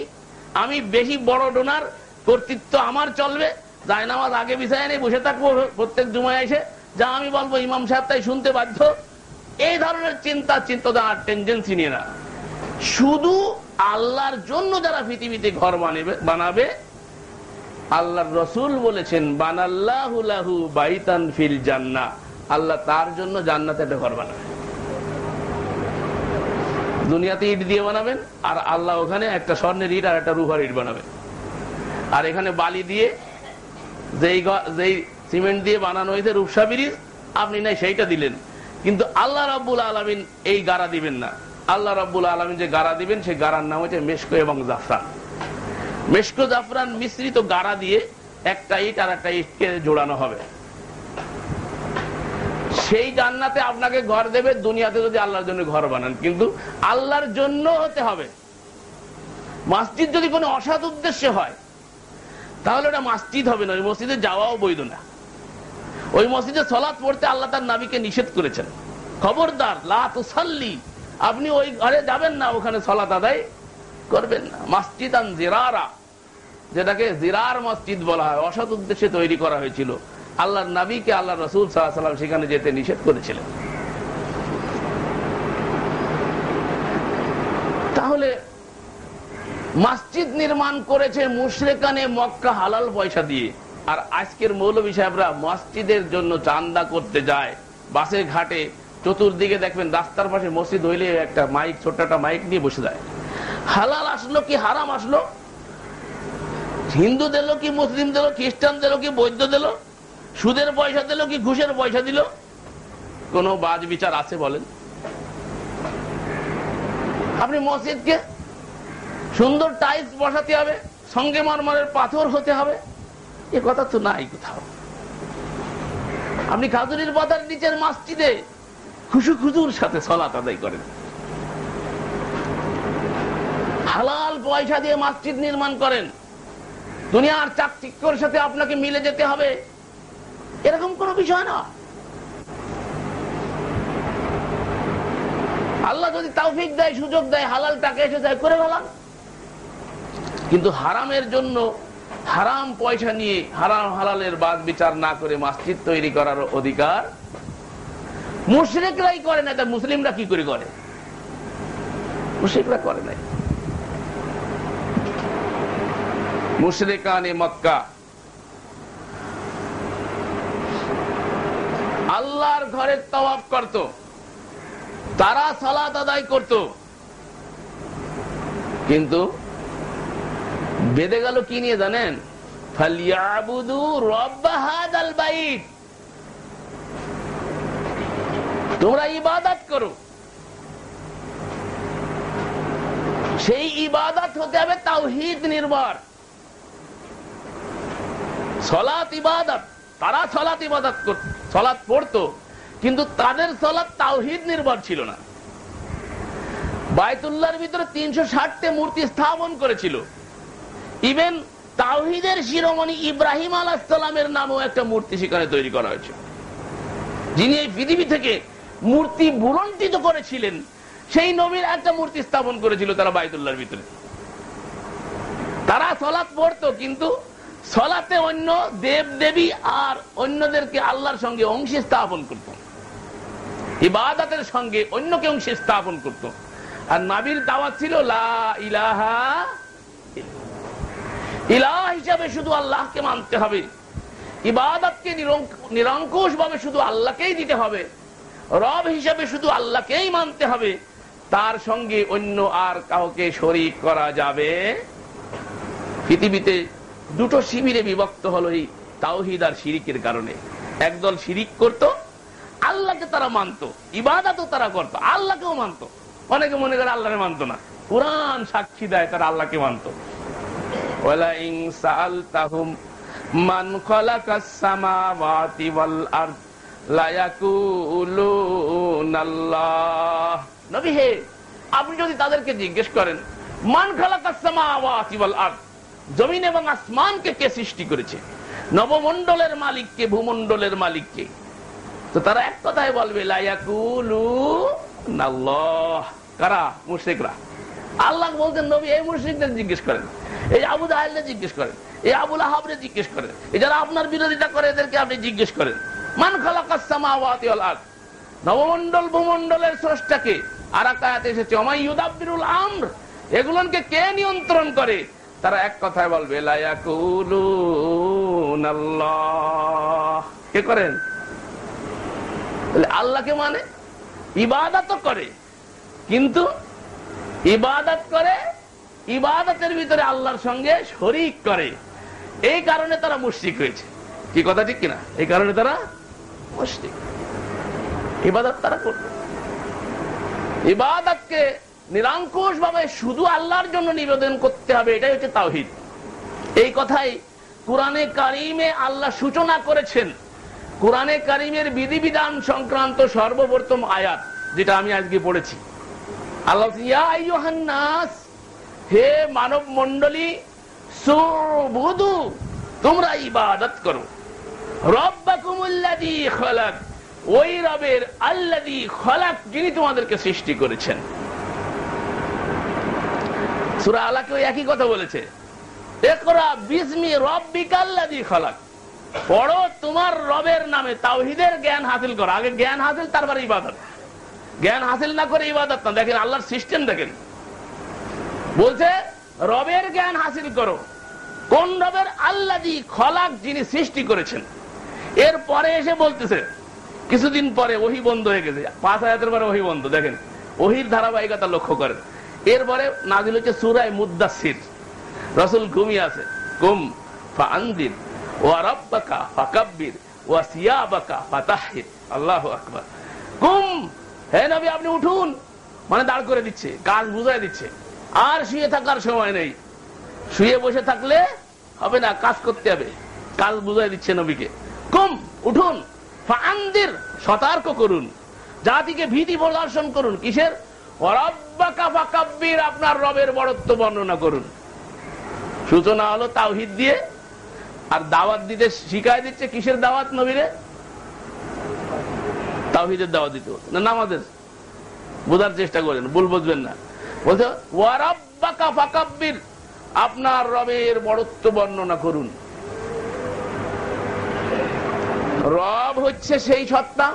আমি বেশি বড় ডোনার, কর্তৃত্ব আমার চলবে, জায়নামাজ আগে বিছায় নেই, বসে থাকবো প্রত্যেক জুমায় এসে, যা আমি বলবো ইমাম সাহেব তাই শুনতে বাধ্য। এই ধরনের চিন্তা টেন্ডেন্সি নিয়ে না, শুধু আল্লাহর জন্য যারা পৃথিবীতে ঘর বানাবে, আল্লাহর রাসূল বলেছেন বানাল্লাহু লাহু বাইতান ফিল জান্নাহ, আল্লাহ তার জন্য জান্নাতে একটা ঘর বানাবে। দুনিয়াতে ইট দিয়ে বানাবেন, আর আল্লাহ ওখানে একটা স্বর্ণের ইট আর একটা রূপার ইট বানাবে। আর এখানে বালি দিয়ে, যেই সিমেন্ট দিয়ে বানানো হয়েছে রূপসা ব্রিজ, আপনি নাই সেইটা দিলেন, কিন্তু আল্লাহ রাব্বুল আলামিন এই গাড়া দিবেন না। আল্লাহ রাব্বুল আলামিন যে গাড়া দিবেন, সেই গাড়ার নাম হচ্ছে মেশকো এবং জাফরান। মেশকো জাফরান মিশ্রিত গাড়া দিয়ে একটা ইট আর একটা ইটকে জোড়ানো হবে। সেই জান্নাতে আপনাকে ঘর দেবে, দুনিয়াতে যদি আল্লাহর জন্য ঘর বানান, কিন্তু আল্লাহর জন্য হতে হবে। মসজিদ যদি কোনো অসৎ উদ্দেশ্যে হয়, তাহলে ওটা মসজিদ হবে না, ওই মসজিদে যাওয়াও বৈধ না। ওই মসজিদে সালাত পড়তে আল্লাহ তার নবীকে নিষেধ করেছেন, খবরদার লা তুসাল্লি, আপনি ওই ঘরে যাবেন না, ওখানে সালাত আদায় করবেন না। মসজিদান জিরারা, যেটাকে জিরার মসজিদ বলা হয়, অসৎ উদ্দেশ্যে তৈরি করা হয়েছিল, আল্লাহর নবীকে আল্লাহ রাসূল সাল্লাল্লাহু আলাইহি ওয়াসাল্লাম সেখানে যেতে নিষেধ করেছিলেন। তাহলে মসজিদ নির্মাণ করেছে মুশরিকানে মক্কা হালাল পয়সা দিয়ে, আর আজকের মৌলভী সাহেবরা মসজিদের জন্য চান্দা করতে যায়, বাসে ঘাটে চতুর্দিকে দেখবেন রাস্তার পাশে মসজিদ হইলে একটা মাইক, ছোট্ট একটা মাইক নিয়ে বসে যায়। হালাল আসলো কি হারাম আসলো? হিন্দু দিল কি মুসলিম দিল, খ্রিস্টান দিল কি বৌদ্ধ দিল, সুদের পয়সা দিল কি ঘুষের পয়সা দিল, কোন বাজ বিচার আছে বলেন? আপনি মসজিদকে সুন্দর টাইলস বসাতে হবে, সঙ্গে মারমারের পাথর হতে হবে, এ কথা তো নাই কোথাও। আপনি খাজুরির পাতার নিচের মসজিদে খুশু খুজুর সাথে সালাত আদায় করেন, হালাল পয়সা দিয়ে মসজিদ নির্মাণ করেন, দুনিয়ার চাকচিক্যর সাথে আপনাকে মিলে যেতে হবে, এরকম কোন বিষয় না। আল্লাহ যদি তৌফিক দেয়, সুযোগ দেয়, হালাল টাকা এসে যায়, করে ফেলান। কিন্তু হারামের জন্য হারাম পয়সা নিয়ে হারাম হালালের বাদ বিচার না করে মসজিদ তৈরি করার অধিকার মুশরিকরাই করে না। তা মুসলিমরা কি করে করে? মুশরিকরা করে নাই। মুশরিকানে মক্কা আল্লাহর ঘরের তাওয়াফ করত, তারা সালাত আদায় করত, কিন্তু বেদে গেল কি নিয়ে জানেন? ফালিয়াবুদু রাব্ব হাযাল বাইত, তোমরা ইবাদত করো। সেই ইবাদত হতে হবে তাওহীদ নির্ভর। সালাত ইবাদত, তারা সালাত ইবাদত করত, সালাত পড়তো, কিন্তু তাদের সালাত তাওহীদ নির্ভর ছিল না। বায়তুল্লাহর ভিতরে 360টি মূর্তি স্থাপন করেছিল। ইভেন তাওহীদের শিরোমণি ইব্রাহিম আলাইহিস সালামের নামেও একটা মূর্তি সেখানে তৈরি করা হয়েছে। যিনি এই পৃথিবী থেকে মূর্তি ভুলণ্ঠিত করেছিলেন, সেই নবীর একটা মূর্তি স্থাপন করেছিল তারা বায়তুল্লাহর ভিতরে। তারা সালাত পড়তো, কিন্তু সালাতে অন্য দেব দেবী আর অন্যদেরকে আল্লাহর সঙ্গে অংশী স্থাপন করত, ইবাদতের সঙ্গে অন্যকে অংশী স্থাপন করত। আর নবীর দাওয়াত ছিল লা ইলাহা ইলাহ হিসাবে শুধু আল্লাহকে মানতে হবে, ইবাদতকে নিরঙ্কুশ ভাবে শুধু আল্লাহকেই দিতে হবে, রব হিসাবে শুধু আল্লাহকেই মানতে হবে, তার সঙ্গে অন্য আর কাউকে শরীক করা যাবে। পৃথিবীতে দুটো শিবিরে বিভক্ত হলো এই তাওহীদ আর শিরিকের কারণে। একদল শিরিক করত, আল্লাহকে তারা মানত, ইবাদতও তারা করত, আল্লাহকেও মানত। অনেকে মনে করে আল্লাহকে মানত না, কুরআন সাক্ষী দেয় তারা আল্লাহকে মানত। ওয়ালা ইন সাআলতাহুম মান খালাকাস সামাওয়াতি ওয়াল আরদ লা ইয়াকুলুনাল্লাহ। নবী হে, আপনি যদি তাদেরকে জিজ্ঞেস করেন মান খালাকাস সামাওয়াতি ওয়াল আরদ, জমিন এবং আসমানকে কে সৃষ্টি করেছে, নবমণ্ডলের মালিককে, ভূমণ্ডলের মালিককে, তো তারা এক কথায় বলবে লা ইয়াকুলুনাল্লাহ। কারা? মুশরিকরা। আল্লাহ বলতেন নবী এই মুশরিকদের জিজ্ঞেস করেন, এই আবু জাহেলকে জিজ্ঞেস করেন, এই আবু লাহাবকে জিজ্ঞেস করেন, এই যারা আপনার বিরোধিতা করে এদেরকে আপনি জিজ্ঞেস করেন মান খালাকাস সামাওয়াতি ওয়াল আরদ, নবমণ্ডল ভূমণ্ডলের স্রষ্টাকে। আর এক আয়াতে এসেছে ওমা ইউদাব্বিরুল আমর, এগুলোকে কে নিয়ন্ত্রণ করে? তারা এক কথায় বলবে লা ইয়াকুলুনাল্লাহ। কে করেন? আল্লাহকে মানে ইবাদত করে, কিন্তু ইবাদত করে, ইবাদতের ভিতরে আল্লাহর সঙ্গে শরীক করে। এই কারণে তারা মুশরিক হয়েছে। কি কথা ঠিক কিনা? এই কারণে তারা মুশরিক। ইবাদত তারা করবে, ইবাদতকে নিরঙ্কুশ ভাবে শুধু আল্লাহর জন্য নিবেদন করতে হবে, এটাই হচ্ছে তাওহীদ। এই কথাই কুরআনে কারীমে আল্লাহ সূচনা করেছেন। কুরআনে কারীমের বিধিবিধান সংক্রান্ত সর্বপ্রথম আয়াত যেটা আমি আজকে পড়েছি, আল্লাহ ইয়া আইয়ুহান নাস, হে মানব মণ্ডলী, সুবুদু তোমরা ইবাদত করো রব্বাকুমুল্লাযী খালাক, ওই রবের, আল্লাযী খালাক, যিনি তোমাদেরকে সৃষ্টি করেছেন। সূরা আলাকে একই কথা বলেছে, ইকরা বিসমি রাব্বিকাল্লাযী খালাক, পড়ো তোমার রবের নামে। তাওহীদের জ্ঞান হাসিল করো, আগে জ্ঞান হাসিল তারপরে ইবাদত। জ্ঞান হাসিল না করে ইবাদত না। দেখেন আল্লাহর সিস্টেম, দেখেন বলছে রবের জ্ঞান হাসিল করো। কোন রবের? আল্লাযী খালাক, যিনি সৃষ্টি করেছেন। এরপরে এসে বলতেছে, কিছুদিন পরে ওহী বন্ধ হয়ে গেছে, 5 আয়াতের পরে ওহী বন্ধ। দেখেন ওহীর ধারাবাহিকতা লক্ষ্য করেন। এরপরে নাযিল হচ্ছে সূরা মুদ্দাসসির, রাসূল ঘুমিয়ে আছে। কুম ফাআনদির ওয়া রাব্বাকা ফাকাব্বির ওয়া সিয়াবাকা ফাতাহহির। আল্লাহু আকবার। কুম, হে নবী আপনি উঠুন, মানে দাঁড় করে দিচ্ছে, কাজ বুঝায় দিচ্ছে। আর শুয়ে থাকার সময় নেই, শুয়ে বসে থাকলে হবে না, কাজ করতে হবে, কাজ বুঝায় দিচ্ছে নবীকে। কুম, উঠুন, ফাআনদির, সতর্ক করুন, জাতিকে ভীতি প্রদর্শন করুন। কিসের? ওয়া রাব্বাকা ফাকাব্বির, আপনার রবের বড়ত্ব বর্ণনা করুন। সূচনা হলো তাওহীদ দিয়ে, আর দাওয়াত দিতে শিখায় দিচ্ছে। কিসের দাওয়াত নবীরে? তাওহীদের দাওয়াত দিতে, না নামাজের। বোঝার চেষ্টা করেন, ভুল বুঝবেন না। বলছে ওয়া রাব্বাকা ফাকাব্বির, আপনার রবের বড়ত্ব বর্ণনা করুন। রব হচ্ছে সেই সত্তা,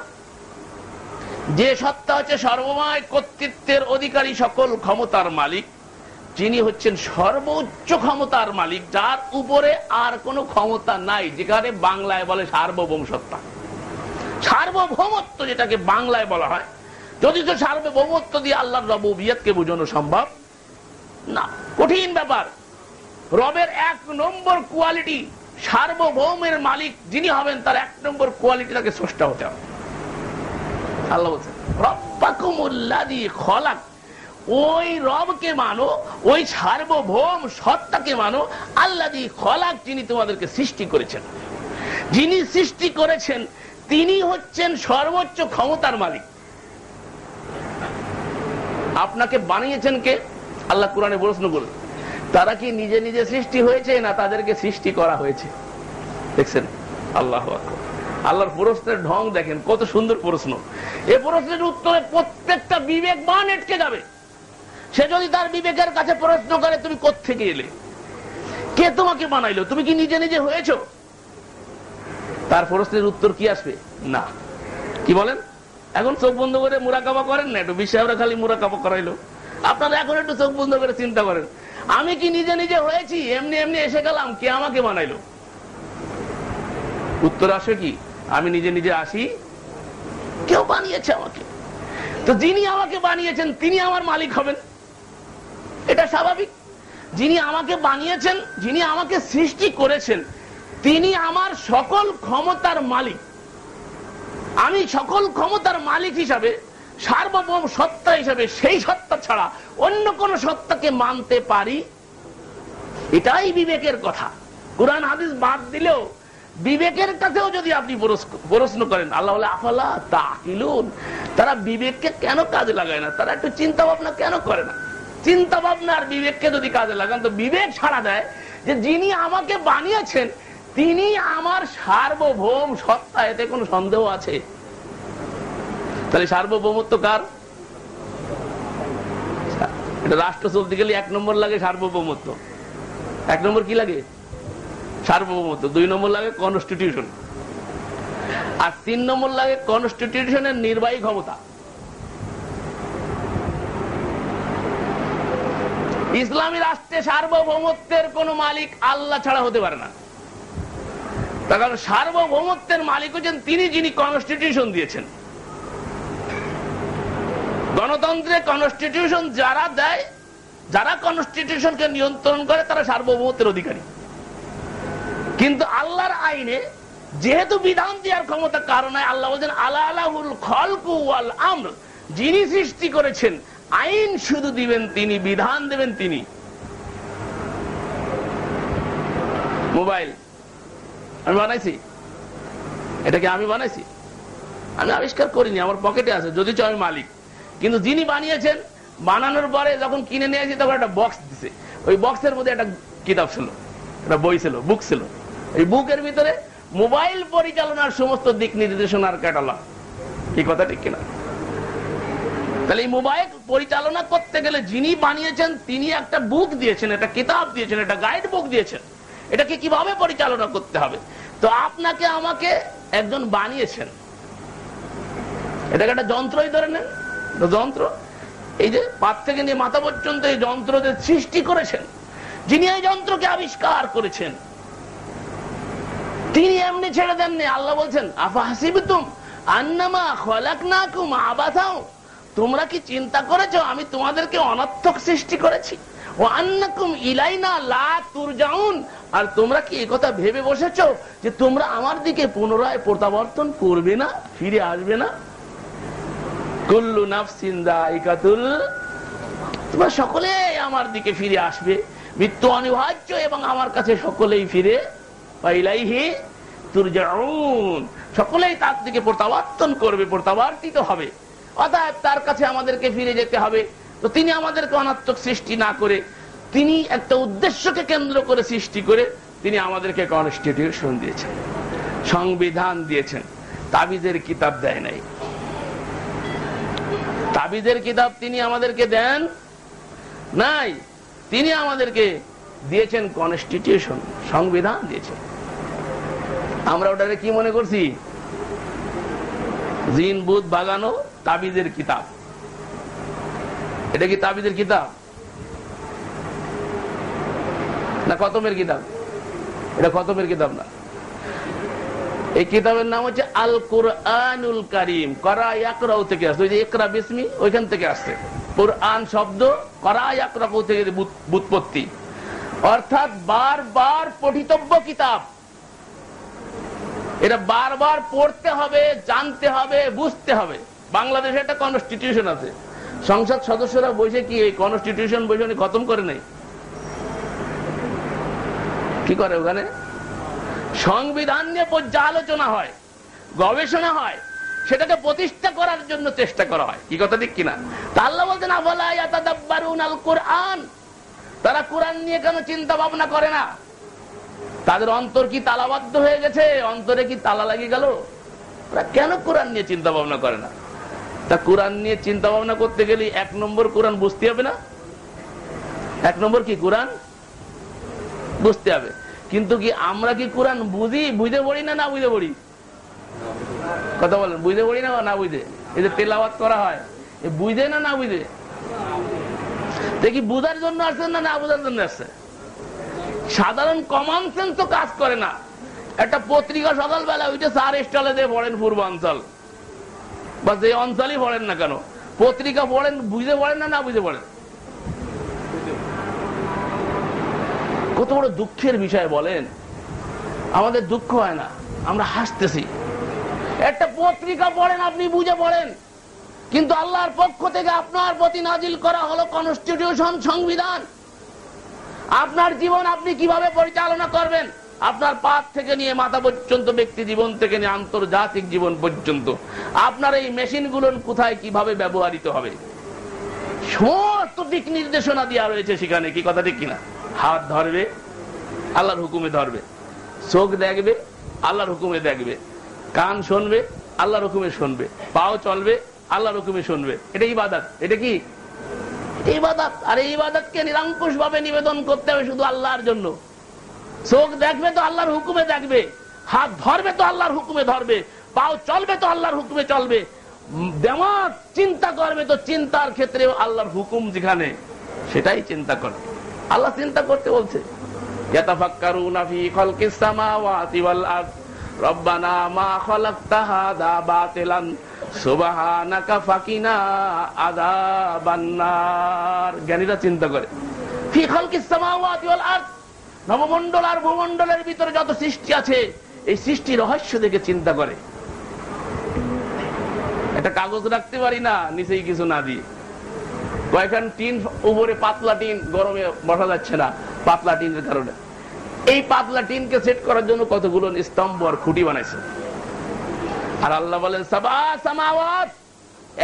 যে সত্তা হচ্ছে সর্বময় কর্তৃত্বের অধিকারী, সকল ক্ষমতার মালিক, যিনি হচ্ছেন সর্বোচ্চ ক্ষমতার মালিক, যার উপরে আর কোনো ক্ষমতা নাই, যেখানে বাংলায় বলে সার্বভৌম সত্তা। সার্বভৌমত্ব যেটাকে বাংলায় বলা হয়, যদি তো সার্বভৌমত্ব দিয়ে আল্লাহর রুবুবিয়তকে বোঝানো সম্ভব না, কঠিন ব্যাপার। রবের 1 নম্বর কোয়ালিটি, সার্বভৌমের মালিক যিনি হবেন, তার 1 নম্বর কোয়ালিটি তাকে স্রষ্টা হতে হবে। আল্লাহ বলছেন রব্বাকুমুল্লাযী খালাক, ওই রবকে মানো, ওই সার্বভৌম সত্তাকে মানো, আল্লাযী খালাক, যিনি তোমাদেরকে সৃষ্টি করেছেন। যিনি সৃষ্টি করেছেন তিনি হচ্ছেন সর্বোচ্চ ক্ষমতার মালিক। আপনাকে বানিয়েছেন কে? আল্লাহ কোরআনে প্রশ্ন করে, তারা কি নিজে নিজে সৃষ্টি হয়েছে না তাদেরকে সৃষ্টি করা হয়েছে? দেখছেন? আল্লাহু আকবার। আল্লাহর প্রশ্নের ঢং দেখেন, কত সুন্দর প্রশ্ন। এই প্রশ্নের উত্তরে প্রত্যেকটা বিবেকবান আটকে যাবে। সে যদি তার বিবেকের কাছে প্রশ্ন করে, তুমি কোত্থেকে এলে, কে তোমাকে বানাইলো, তুমি কি নিজে নিজে হয়েছো, তার প্রশ্নের উত্তর কি আসবে? না। কি বলেন? এখন চোখ বন্ধ করে মুরাকাবা করেন না, একটু বিশ্বাসরা খালি মুরাকাবা করাইলো। আপনারা এখন একটু চোখ বন্ধ করে চিন্তা করেন, আমি কি নিজে নিজে হয়েছি, এমনি এমনি এসে গেলাম, কে আমাকে বানাইলো? উত্তর আসে কি? আমি নিজে নিজে আসি, কেউ বানিয়েছে আমাকে। তো যিনি আমাকে বানিয়েছেন তিনি আমার মালিক হবেন, এটা স্বাভাবিক। যিনি আমাকে বানিয়েছেন, যিনি আমাকে সৃষ্টি করেছেন, তিনি আমার সকল ক্ষমতার মালিক। আমি সকল ক্ষমতার মালিক হিসাবে, সার্বভৌম সত্তা হিসাবে, সেই সত্তা ছাড়া অন্য কোন সত্তাকে মানতে পারি? এটাই বিবেকের কথা। কুরআন হাদিস বাদ দিলেও বিবেকের কাছেও যদি আপনি প্রশ্ন করেন, আল্লাহ বলে আফালা তাকিলুন, তারা বিবেককে কেন কাজে লাগায় না, তারা একটু চিন্তা ভাবনা কেন করে না? চিন্তা ভাবনা আর বিবেককে যদি কাজে লাগান, তো বিবেক সাড়া দেয় যে যিনি আমাকে বানিয়েছেন তিনি আমার সার্বভৌম সত্তা, এতে কোনো সন্দেহ আছে? তাহলে সার্বভৌমত্ব কার? এটা রাষ্ট্র চলতে গেলে 1 নম্বর লাগে সার্বভৌমত্ব। 1 নম্বর কি লাগে? সার্বভৌমত্ব। 2 নম্বর লাগে কনস্টিটিউশন, আর 3 নম্বর লাগে কনস্টিটিউশনের নির্বাহী ক্ষমতা। ইসলামী রাষ্ট্রে সার্বভৌমত্বের কোন মালিক আল্লাহ ছাড়া হতে পারে না। তার কারণ সার্বভৌমত্বের মালিক হচ্ছেন তিনি, যিনি কনস্টিটিউশন দিয়েছেন। গণতন্ত্রে কনস্টিটিউশন যারা দেয়, যারা কনস্টিটিউশনকে নিয়ন্ত্রণ করে, তারা সার্বভৌমত্বের অধিকারী। কিন্তু আল্লাহর আইনে যেহেতু বিধান দেওয়ার ক্ষমতা কারণ, আল্লাহ বলছেন আলা লাহুল খালকু ওয়াল আমর, যিনি সৃষ্টি করেছেন, আইন শুধু দিবেন তিনি, বিধান দেবেন তিনি। মোবাইল আমি বানাইছি, এটাকে আমি বানাইছি, আমি আবিষ্কার করিনি, আমার পকেটে আছে, যদি আমি মালিক। কিন্তু যিনি বানিয়েছেন, বানানোর পরে যখন কিনে নিয়ে আসি তখন একটা বক্স দিছে, ওই বক্সের মধ্যে একটা কিতাব ছিল, একটা বই ছিল, বুক ছিল। এই বুকের ভিতরে মোবাইল পরিচালনার সমস্ত দিক নির্দেশনার ক্যাটালগ। এই কথা ঠিক কিনা? তাহলে এই মোবাইল পরিচালনা করতে গেলে যিনি বানিয়েছেন তিনি একটা বুক দিয়েছেন, একটা কিতাব দিয়েছেন, একটা গাইড বুক দিয়েছেন, এটাকে কিভাবে পরিচালনা করতে হবে। তো আপনাকে আমাকে একজন বানিয়েছেন, এটাকে একটা যন্ত্রই ধরে নেন, যন্ত্র। এই যে পাত থেকে নিয়ে মাথা পর্যন্ত এই যন্ত্রদের সৃষ্টি করেছেন, যিনি এই যন্ত্রকে আবিষ্কার করেছেন তিনি এমনি ছেড়ে দেননি। আল্লাহ বলছেন আফা হাসিবতুম আন্নামা খলাকনাকুম আবাসাও, তোমরা কি চিন্তা করেছো আমি তোমাদেরকে অনর্থক সৃষ্টি করেছি? ও আন্নাকুম ইলাইনা লা তুরজাউন, আর তোমরা কি এই কথা ভেবে বসেছো যে তোমরা আমার দিকে পুনরায় প্রত্যাবর্তন করবে না, ফিরে আসবে না? কুল্লু নাফসিন যায়িকাতুল, তোমরা সকলেই আমার দিকে ফিরে আসবে, মৃত্যু অনিবার্য এবং আমার কাছে সকলেই ফিরে ইলাইহি তুরজাউন, সকলেই তার দিকে প্রত্যাবর্তন করবে, প্রত্যাবর্তিত হবে। অতএব তার কাছে আমাদেরকে ফিরে যেতে হবে। তো তিনি আমাদেরকে অনাত্মক সৃষ্টি না করে তিনি একটা উদ্দেশ্যকে কেন্দ্র করে সৃষ্টি করে তিনি আমাদেরকে কনস্টিটিউশন দিয়েছেন, সংবিধান দিয়েছেন। তাবিজের কিতাব দেয় নাই। তাবিজের কিতাব তিনি আমাদেরকে দেন নাই, তিনি আমাদেরকে দিয়েছেন কনস্টিটিউশন, সংবিধান দিয়েছেন। আমরা ওটাকে কি মনে করছি? জিন বুধ বাগানো তাবিজের কিতাব। এটা কি তাবিজের কিতাব না খতমের কিতাব? এটা খতমের কিতাব না। এই কিতাবের নাম হচ্ছে আল কুরআনুল কারীম। করা ইয়াকরাউ থেকে আসছে, ওই যে ইকরা বিসমি ওইখান থেকে আসছে। কুরআন শব্দ করা ইয়াকরাউ থেকে ব্যুৎপত্তি, অর্থাৎ বারবার পঠিতব্য কিতাব। এটা বারবার পড়তে হবে, জানতে হবে, বুঝতে হবে। বাংলাদেশে একটা কনস্টিটিউশন আছে, সংসদ সদস্যরা বসে কি এই কনস্টিটিউশন বসে খতম করে নেই? কি করে ওখানে? সংবিধান নিয়ে পর্যালোচনা হয়, গবেষণা হয়, সেটাকে প্রতিষ্ঠা করার জন্য চেষ্টা করা হয়। কি কথা ঠিক কিনা? তা আল্লাহ বলতেন আফালা ইয়াতাদাব্বারুনাল কুরআন, তারা কোরআন নিয়ে কেন চিন্তা ভাবনা করে না? তাদের অন্তর কি তালাবদ্ধ হয়ে গেছে? অন্তরে কি তালা লাগিয়ে গেল? ওরা কেন কোরআন নিয়ে চিন্তা ভাবনা করে না? তা কোরআন নিয়ে চিন্তা ভাবনা করতে গেলে 1 নম্বর কোরআন বুঝতে হবে না? 1 নম্বর কি কোরআন বুঝতে হবে। কিন্তু কি আমরা কি কোরআন বুঝি, বুঝে পড়ি না, না বুঝে পড়ি? কথা বলেন, বুঝে পড়ি না না বুঝে? এই যে তেলাওয়াত করা হয়, বুঝে না না বুঝে? দেখি বুঝার জন্য আসছে না না বুঝার জন্য আসছে? সাধারণ কমন সেন্স তো কাজ করে না। একটা পত্রিকা সকালবেলা ওইটা 4 স্টলে দিয়ে পড়েন পূর্বাঞ্চল বা যে অঞ্চলই পড়েন না কেন, পত্রিকা পড়েন, বুঝে পড়েন না না বুঝে পড়েন? কত বড় দুঃখের বিষয় বলেন। আমাদের দুঃখ হয় না, আমরা হাসতেছি। একটা পত্রিকা পড়েন, আপনি বুঝে পড়েন, কিন্তু আল্লাহর পক্ষ থেকে আপনার প্রতি নাজিল করা হলো কনস্টিটিউশন, সংবিধান। আপনার জীবন আপনি কিভাবে পরিচালনা করবেন, আপনার পাত থেকে নিয়ে মাথা পর্যন্ত, ব্যক্তি জীবন থেকে নিয়ে আন্তর্জাতিক জীবন পর্যন্ত, আপনার এই মেশিনগুলো কোথায় কিভাবে ব্যবহৃত হবে, সমস্ত দিক নির্দেশনা দেওয়া রয়েছে সেখানে। কি কথা ঠিক কিনা? হাত ধরবে, আল্লাহর হুকুমে ধরবে। চোখ দেখবে, আল্লাহর হুকুমে দেখবে। কান শুনবে, আল্লাহর হুকুমে শুনবে। পাও চলবে, আল্লাহর হুকুমে শুনবে। এটা ইবাদত। এটা কি ইবাদত? আর এই ইবাদতকে নিরঙ্কুশ ভাবে নিবেদন করতে হবে শুধু আল্লাহর জন্য। চোখ দেখবে তো আল্লাহর হুকুমে দেখবে, হাত ধরবে তো আল্লাহর হুকুমে ধরবে, পাও চলবে তো আল্লাহর হুকুমে চলবে, দিমাগ চিন্তা করবে তো চিন্তার ক্ষেত্রে আল্লাহর হুকুম যেখানে সেটাই চিন্তা করবে। আল্লাহ চিন্তা করতে বলছে, ইয়াতাফাক্কারুনা ফি খালকিস সামাওয়াতি ওয়াল আরদ রব্বানা মা খালাকতা হাযা বাতিলান সুবহানাকা ফাকিনা আযাবান নার। জ্ঞানীরা চিন্তা করে ফি খালকিস সামাওয়াতি ওয়াল আরদ, নবমণ্ডল আর ভূমণ্ডলের ভিতরে যত সৃষ্টি আছে এই সৃষ্টি রহস্য দেখে চিন্তা করে। একটা কাগজ রাখতে পারি না নিচেই কিছু না দিয়ে, কয়েকখান টিন উপরে, পাতলা টিন, গরমে বসা যাচ্ছে না পাতলা টিনের কারণে। এই পাতলা টিনকে সেট করার জন্য কতগুলো স্তম্ভ আর খুঁটি বানাইছে। আর আল্লাহ বলেন সাবা সামাওয়াত,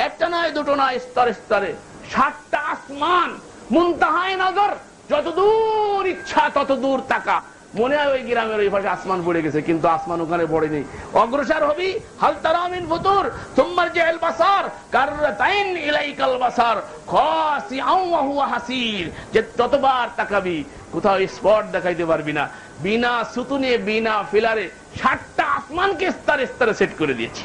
একটা নয় দুটো নয়, স্তরে স্তরে 7টা আসমান, মুনতাহায়ে নজর, যতদূর ইচ্ছা তত দূর তাকা, মনে হয় ওই গ্রামের ওই পাশে আসমান পড়ে গেছে, কিন্তু আসমান ওখানে পড়েনি। অগ্রসর হবি, হাল তারা মিন ফুতুর সুম্মার জাইল বাসার কাররাতাইন ইলাইকাল বাসার খাসিআন ওয়া হুয়া হাসির, যে ততবার তাকাবি কোথাও স্পট দেখাইতে পারবি না। বিনা সুতুনে বিনা ফিলারে 60টা আসমানকে স্তরে স্তরে সেট করে দিয়েছি।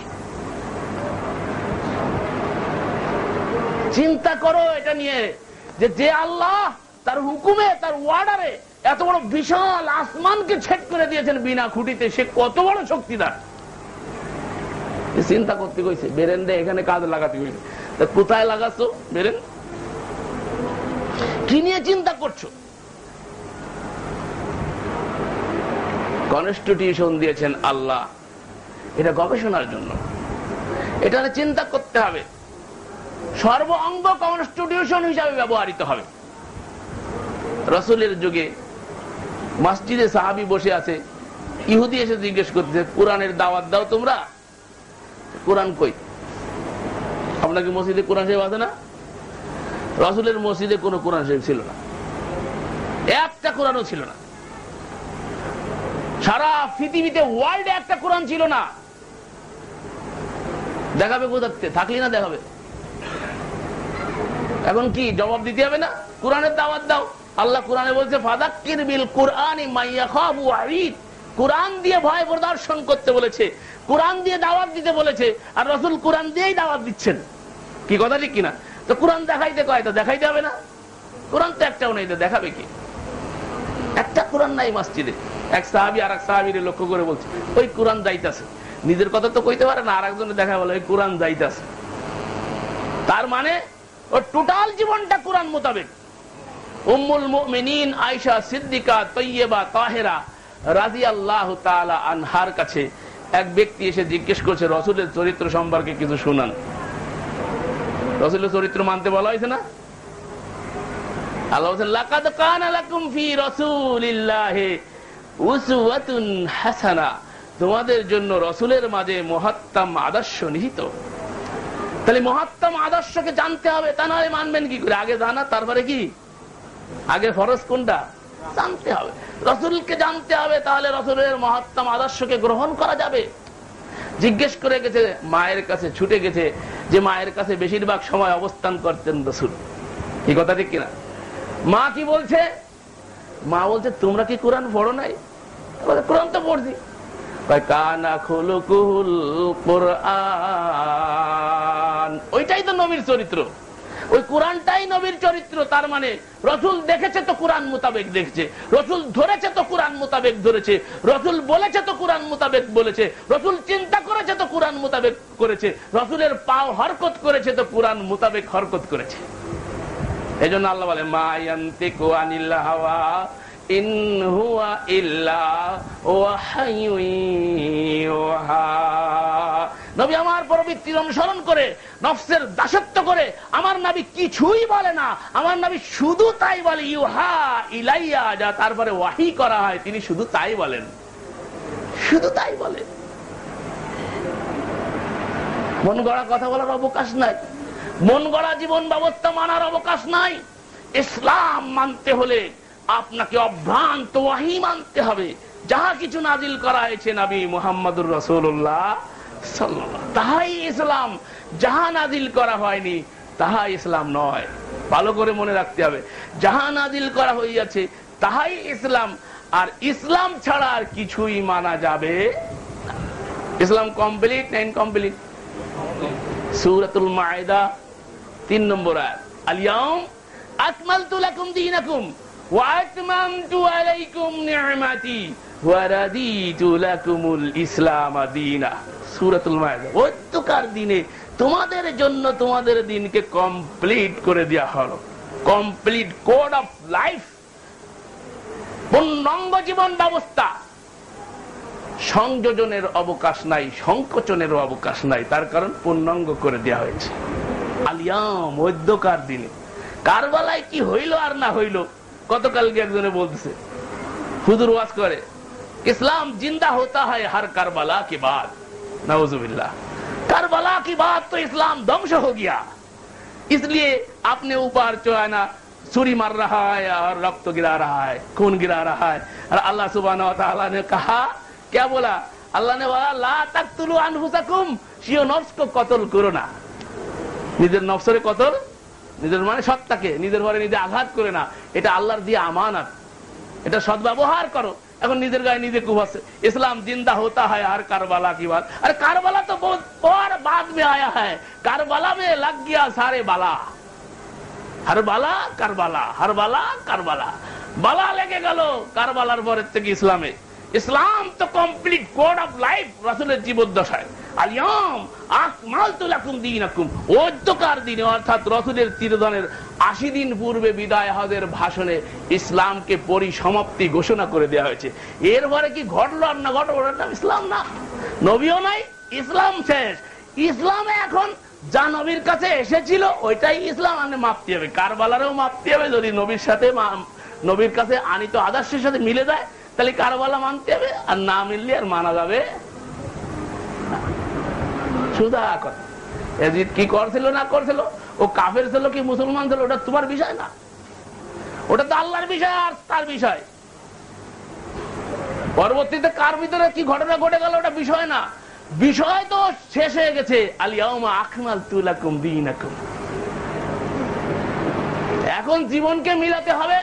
চিন্তা করো এটা নিয়ে, যে আল্লাহ তার হুকুমে তার ওয়ার্ডারে এত বড় বিশাল আসমানকে ছেদ করে দিয়েছেন বিনা খুঁটিতে, সে কত বড় শক্তিদার। চিন্তা করতে কইছে বেরেন রে, এখানে কাজ লাগাতে কইছে, তা কোথায় লাগাচ্ছো বেরেন? কি নিয়ে চিন্তা করছো? কনস্টিটিউশন দিয়েছেন আল্লাহ, এটা গবেষণার জন্য, এটা চিন্তা করতে হবে। সর্ব অঙ্গ কনস্টিটিউশন হিসাবে ব্যবহৃত হবে। রাসূলের যুগে মসজিদে সাহাবী বসে আছে, ইহুদি এসে জিজ্ঞেস করতেছে কোরআনের দাওয়াত দাও তোমরা। কোরআন কই? আপনাকে মসজিদে কোরআন শরীফ আছে না? রাসূলের মসজিদে কোনো কোরআন শরীফ ছিল না, একটা কোরআনও ছিল না। সারা পৃথিবীতে ওয়ার্ল্ডে একটা কোরআন ছিল না। দেখাবে কোথাতে? থাকলি না দেখাবে। এখন কি জবাব দিতে হবে না? কোরআনের দাওয়াত দাও। আল্লাহ কোরআনে বলছে ফাযাক্কির বিল কুরআনি মান ইয়াখাফু ওয়াঈদ, কোরআন দিয়ে ভয় প্রদর্শন করতে বলেছে, কোরআন দিয়ে দাওয়াত দিতে বলেছে, আর রাসূল কোরআন দিয়েই দাওয়াত দিচ্ছেন। কি কথা ঠিক কিনা? তো কোরআন দেখাইতে কয়, তো দেখাইতে হবে না? কোরআন তো একটাও নেই, তো দেখাবে কি? একটা কোরআন নাই মসজিদে। এক সাহাবী আর এক সাহাবীরে লক্ষ্য করে বলছে ওই কোরআন যাইতাছে, নিজের কথা তো কইতে পারে না, আর একজনে দেখা বলে ওই কোরআন যাইতাছে। তার মানে ওর টোটাল জীবনটা কোরআন মোতাবেক। উম্মুল মুমিনিন আয়েশা সিদ্দিকা তয়্যিবা তাহেরা রাদিয়াল্লাহু তাআলা আনহার কাছে এক ব্যক্তি এসে জিজ্ঞেস করছে রাসূলের চরিত্র সম্পর্কে কিছু শুনান। রাসূলের চরিত্র মানতে বলা হয়েছে না? আল্লাহ বলেন লাকাদ কানা লাকুম ফি রাসূলিল্লাহি উসওয়াতুন হাসানা, তোমাদের জন্য রাসূলের মাঝে মহত্তম আদর্শ নিহিত। তাহলে মহত্তম আদর্শকে জানতে হবে, তা নয় মানবেন কি করে? আগে জানা তারপরে কি? আগে ফরজ কোনটা জানতে হবে, রাসূলকে জানতে হবে, তাহলে রাসূলের মহত্তম আদর্শকে গ্রহণ করা যাবে। জিজ্ঞেস করে গেছে, মায়ের কাছে ছুটে গেছে, যে মায়ের কাছে বেশিরভাগ সময় অবস্থান করতেন রাসূল। এই কথা ঠিক কিনা? মা কি বলছে? মা বলছে তোমরা কি কোরআন পড়ো নাই? কোরআন তো পড়ছি। কানা খুলুকুল কোরআন, ওইটাই তো নবীর চরিত্র, ওই কোরআনটাই নবীর চরিত্র। তার মানে রাসূল দেখেছে তো কোরআন মোতাবেক দেখেছে, রাসূল ধরেছে তো কোরআন মোতাবেক ধরেছে, রাসূল বলেছে তো কোরআন মোতাবেক বলেছে, রাসূল চিন্তা করেছে তো কোরআন মোতাবেক করেছে, রাসূলের পাও হরকত করেছে তো কোরআন মোতাবেক হরকত করেছে। এজন্য আল্লাহ বলে মা ইয়ানতিকু আনিল হাওয়া ইন হুয়া ইল্লা ওয়াহায়ুন ইউহা। নবী আমার প্রবৃত্তির অনুসরণ করে, নফসের দাসত্ব করে আমার নবী কিছুই বলে না, আমার নবী শুধু তাই বলে, ইউহা ইলাইয়া, যা তারপরে ওয়াহি করা হয় তিনি শুধু তাই বলেন, শুধু তাই বলেন। মন গড়া কথা বলার অবকাশ নাই, মন গড়া জীবন ব্যবস্থা মানার অবকাশ নাই। ইসলাম মানতে হলে আপনাকে অভ্রান্ত ওয়াহি মানতে হবে। যাহা কিছু নাজিল করা হয়েছে নবী মুহাম্মদুর রাসূলুল্লাহ সাল্লাল্লাহু, তাহাই ইসলাম। যাহা নাজিল করা হয়নি তাহা ইসলাম নয়। ভালো করে মনে রাখতে হবে, যাহা নাজিল করা হইয়াছে তাহাই ইসলাম, আর ইসলাম ছাড়া আর কিছুই মানা যাবে না। ইসলাম কমপ্লিট না ইনকমপ্লিট? সূরাতুল মাইদা 3 নম্বর আয়াত, আল-ইয়াউম আকমালতু লাকুম দীনাকুম ওয়া আতমামতু আলাইকুম নি'মাতি ওয়া রাদিতু লাকুমুল ইসলাম দীনা। সূরাতুল মাইদা, ওইতকার দিনে তোমাদের জন্য তোমাদের দিনকে কমপ্লিট করে দেয়া হলো। কমপ্লিট কোড অফ লাইফ, পূর্ণাঙ্গ জীবন ব্যবস্থা। সংযোজনের অবকাশ নাই, সংকোচনেরও অবকাশ নাই, তার কারণ পূর্ণাঙ্গ করে দেয়া হয়েছে। আলিয়াম, মধ্যকার দিনে। কারবালায় কি হইল আর না হইল, গতকালকে একজনে বলতেছে, হুজুর ওয়াজ করে, ইসলাম জিন্দা होता है हर करबला के बाद। नाउजुबिल्लाह, करबला के बाद तो इस्लाम ध्वंस हो गया, इसलिए अपने ऊपर जो है ना छुरी मार रहा है और रक्त गिरा रहा है, खून गिरा रहा है। और अल्लाह सुब्हानाहु व तआला ने कहा, क्या बोला? अल्लाह ने बोला ला ताकतुलू अनफुसाकुम, स्वीय नफ्स को कत्ल करो ना। নিজের নফসের কতল, নিজের মানে সত্তাকে নিজের ঘরে নিজে আঘাত করে না, এটা আল্লাহর দিয়ে আমানত, এটা সদ্ব্যবহার করো। এখন নিজের গায়ে নিজে কুবাচ্ছে। ইসলাম जिंदा होता है हर करबला की बात। अरे करबला तो बहुत और बाद में आया है, करबला में लग गया सारे बाला, हर बाला करबला, हर बाला करबला, बाला লেগে গেল কারবালার পরের থেকে ইসলামে। ইসলাম তো কমপ্লিট কোড অফ লাইফ রাসূলের জীবদ্দশায়। আলিয়াম আকমালতু লাকুম দীনাকুম, অদ্যকার দিনে অর্থাৎ রাসূলের তিরোধানের 80 দিন পূর্বে বিদায় হজের ভাষণে ইসলামকে পরিসমাপ্তি ঘোষণা করে দেওয়া হয়েছে। এরপরে কি ঘটলো আর না ঘটলো ওটার নাম ইসলাম না। নবীও নাই, ইসলাম শেষ। ইসলামে এখন যা নবীর কাছে এসেছিল ওইটাই ইসলাম, আপনি মাপতে হবে। কারবালারেও মাপতে হবে, যদি নবীর সাথে নবীর কাছে আনিত আদর্শের সাথে মিলে যায় তাহলে কারবালা মানতে হবে, আর না মিললে আর মানা যাবে সুদা কথা। ইয়াজিদ কি করছিল না করছিল, ও কাফের ছিল কি মুসলমান ছিল, ওটা তোমার বিষয় না, ওটা তো আল্লাহর বিষয় আর তার বিষয়। পরবর্তীতে কার ভিতরে কি ঘটনা ঘটে গেল ওটা বিষয় না, বিষয় তো শেষ হয়ে গেছে। আলিয়াউমা আকমালতু লাকুম দীনাকুম। এখন জীবনকে মিলাতে হবে,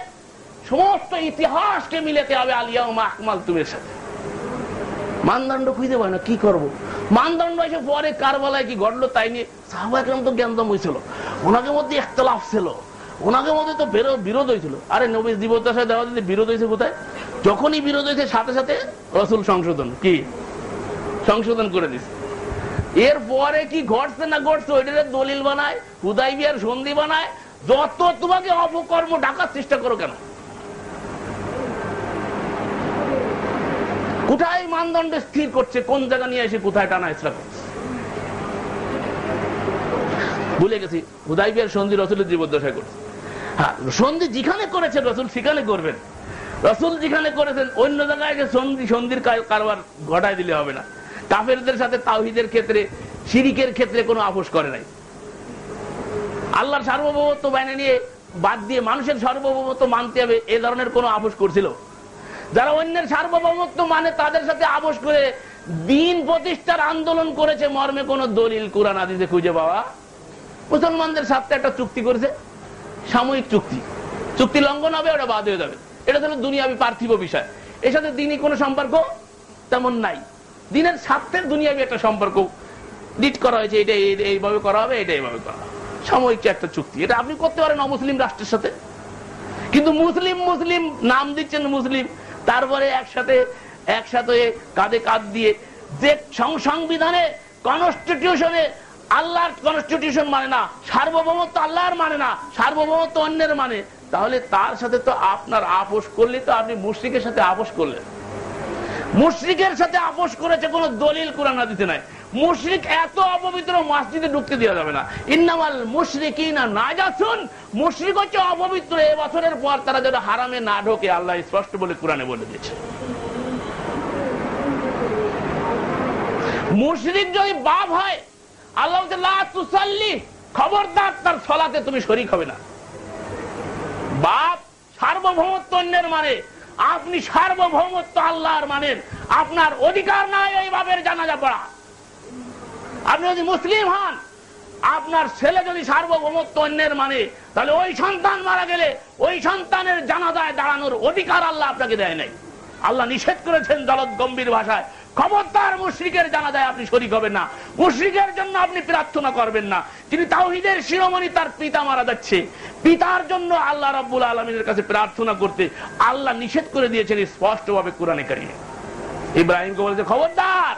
সমস্ত ইতিহাসকে মিলাতে হবে আলিয়াউমা আকমালতুমের সাথে। মানদণ্ড খুঁজে পায় না, কি করব? মানদণ্ড এসে পরে কারবালায় কি ঘটলো তাই নিয়ে সাহাবায়ে কেরাম তো জ্ঞানদম হয়েছিল, ওনাদের মধ্যে ইখতিলাফ ছিল, ওনাদের মধ্যে তো বিরোধ হয়েছিল। আরে নবীর জীবদ্দশায় দেওয়া যদি বিরোধ হয়েছে কোথায়? যখনই বিরোধ হয়েছে সাথে সাথে রাসূল সংশোধন করে দিচ্ছে। এরপরে কি ঘটছে না ঘটছে ওইটার দলিল বানায়, হুদাইবিয়ার সন্ধি বানায়। যত তোমাকে অপকর্ম ঢাকার চেষ্টা করো কেন, কোথায় মানদণ্ড স্থির করছে, কোন জায়গা নিয়ে এসে কোথায় টানা ইসরা করছে ভুলে গেছি। হুদাইবিয়ার সন্ধি রাসূলের জীবদ্দশায় করছে। হ্যাঁ, সন্ধি যেখানে করেছেন রাসূল সেখানে করবেন। রাসূল যেখানে করেছেন অন্য জায়গায় সন্ধির কারবার ঘটায় দিলে হবে না। কাফেরদের সাথে তাওহীদের ক্ষেত্রে, শিরিকের ক্ষেত্রে কোনো আপোষ করে নাই। আল্লাহর সার্বভৌমত্ব বাইনে নিয়ে বাদ দিয়ে মানুষের সার্বভৌমত্ব মানতে হবে, এ ধরনের কোনো আপোষ করছিল? যারা অন্যের সার্বভৌমত্ব মানে তাদের সাথে আপোষ করে দিন প্রতিষ্ঠার আন্দোলন করেছে, মর্মে কোন দলিল কুরআন হাদিসে খুঁজে পাওয়া? মুসলমানদের সাথে একটা চুক্তি করেছে, সাময়িক চুক্তি লঙ্ঘন হবে, ওটা বাদ হয়ে যাবে। এটা হলো দুনিয়াবি পার্থিব বিষয়, এর সাথে দিনই কোনো সম্পর্ক তেমন নাই। দিনের স্বার্থের দুনিয়াবি একটা সম্পর্ক লিড করা হয়েছে, এটা এইভাবে করা হবে, এটা এইভাবে করা হবে, সাময়িক একটা চুক্তি। এটা আপনি করতে পারেন অমুসলিম রাষ্ট্রের সাথে, কিন্তু মুসলিম নাম দিচ্ছেন মুসলিম, তারপরে একসাথে কাঁধে কাঁধ দিয়ে যে সংবিধানে কনস্টিটিউশনে আল্লাহর কনস্টিটিউশন মানে না, সার্বভৌমত্ব আল্লাহর মানে না, সার্বভৌমত্ব অন্যের মানে, তাহলে তার সাথে তো আপনার আপোষ করলে তো আপনি মুশরিকের সাথে আপোষ করলেন। মুশরিকের সাথে আপোষ করেছে, কোন দলিল কুরআন হাদিসে নাই। মুশরিক এত অপবিত্র, মসজিদে ঢুকতে দেওয়া যাবে না। ইন্নামাল মুশরিকিনা নাজাসুন, মুশরিক হচ্ছে অপবিত্র, এই বছরের পর তারা যেন হারামে না ঢোকে, আল্লাহ স্পষ্ট বলে কুরআনে বলে দিয়েছে। মুশরিক যদি বাপ হয়, আল্লাহ লা তুসাল্লি, খবরদার তার সালাতে তুমি শরীক হবে না। বাপ সার্বভৌমত্ব অন্যের মানে, আপনি সার্বভৌমত্ব আল্লাহর মানেন, আপনার অধিকার নাই এই বাপের জানাজা পড়া। আপনি যদি মুসলিম হন, আপনার ছেলে যদি সার্বভৌমত্ব অন্যের মানে, তাহলে ওই সন্তান মারা গেলে ওই সন্তানের জানাজায় দাঁড়ানোর অধিকার আল্লাহ আপনাকে দেয় নাই। আল্লাহ নিষেধ করেছেন জলদ গম্ভীর ভাষায়, খবরদার মুশরিকের জানাজায় আপনি শরীক হবেন না, মুশরিকের জন্য আপনি প্রার্থনা করবেন না। তিনি তাওহীদের শিরোমণি, তার পিতা মারা যাচ্ছে, পিতার জন্য আল্লাহ রাব্বুল আলামিনের কাছে প্রার্থনা করতে আল্লাহ নিষেধ করে দিয়েছেন স্পষ্টভাবে কুরআনে কারীমে। ইব্রাহিমকে বলেছে খবরদার,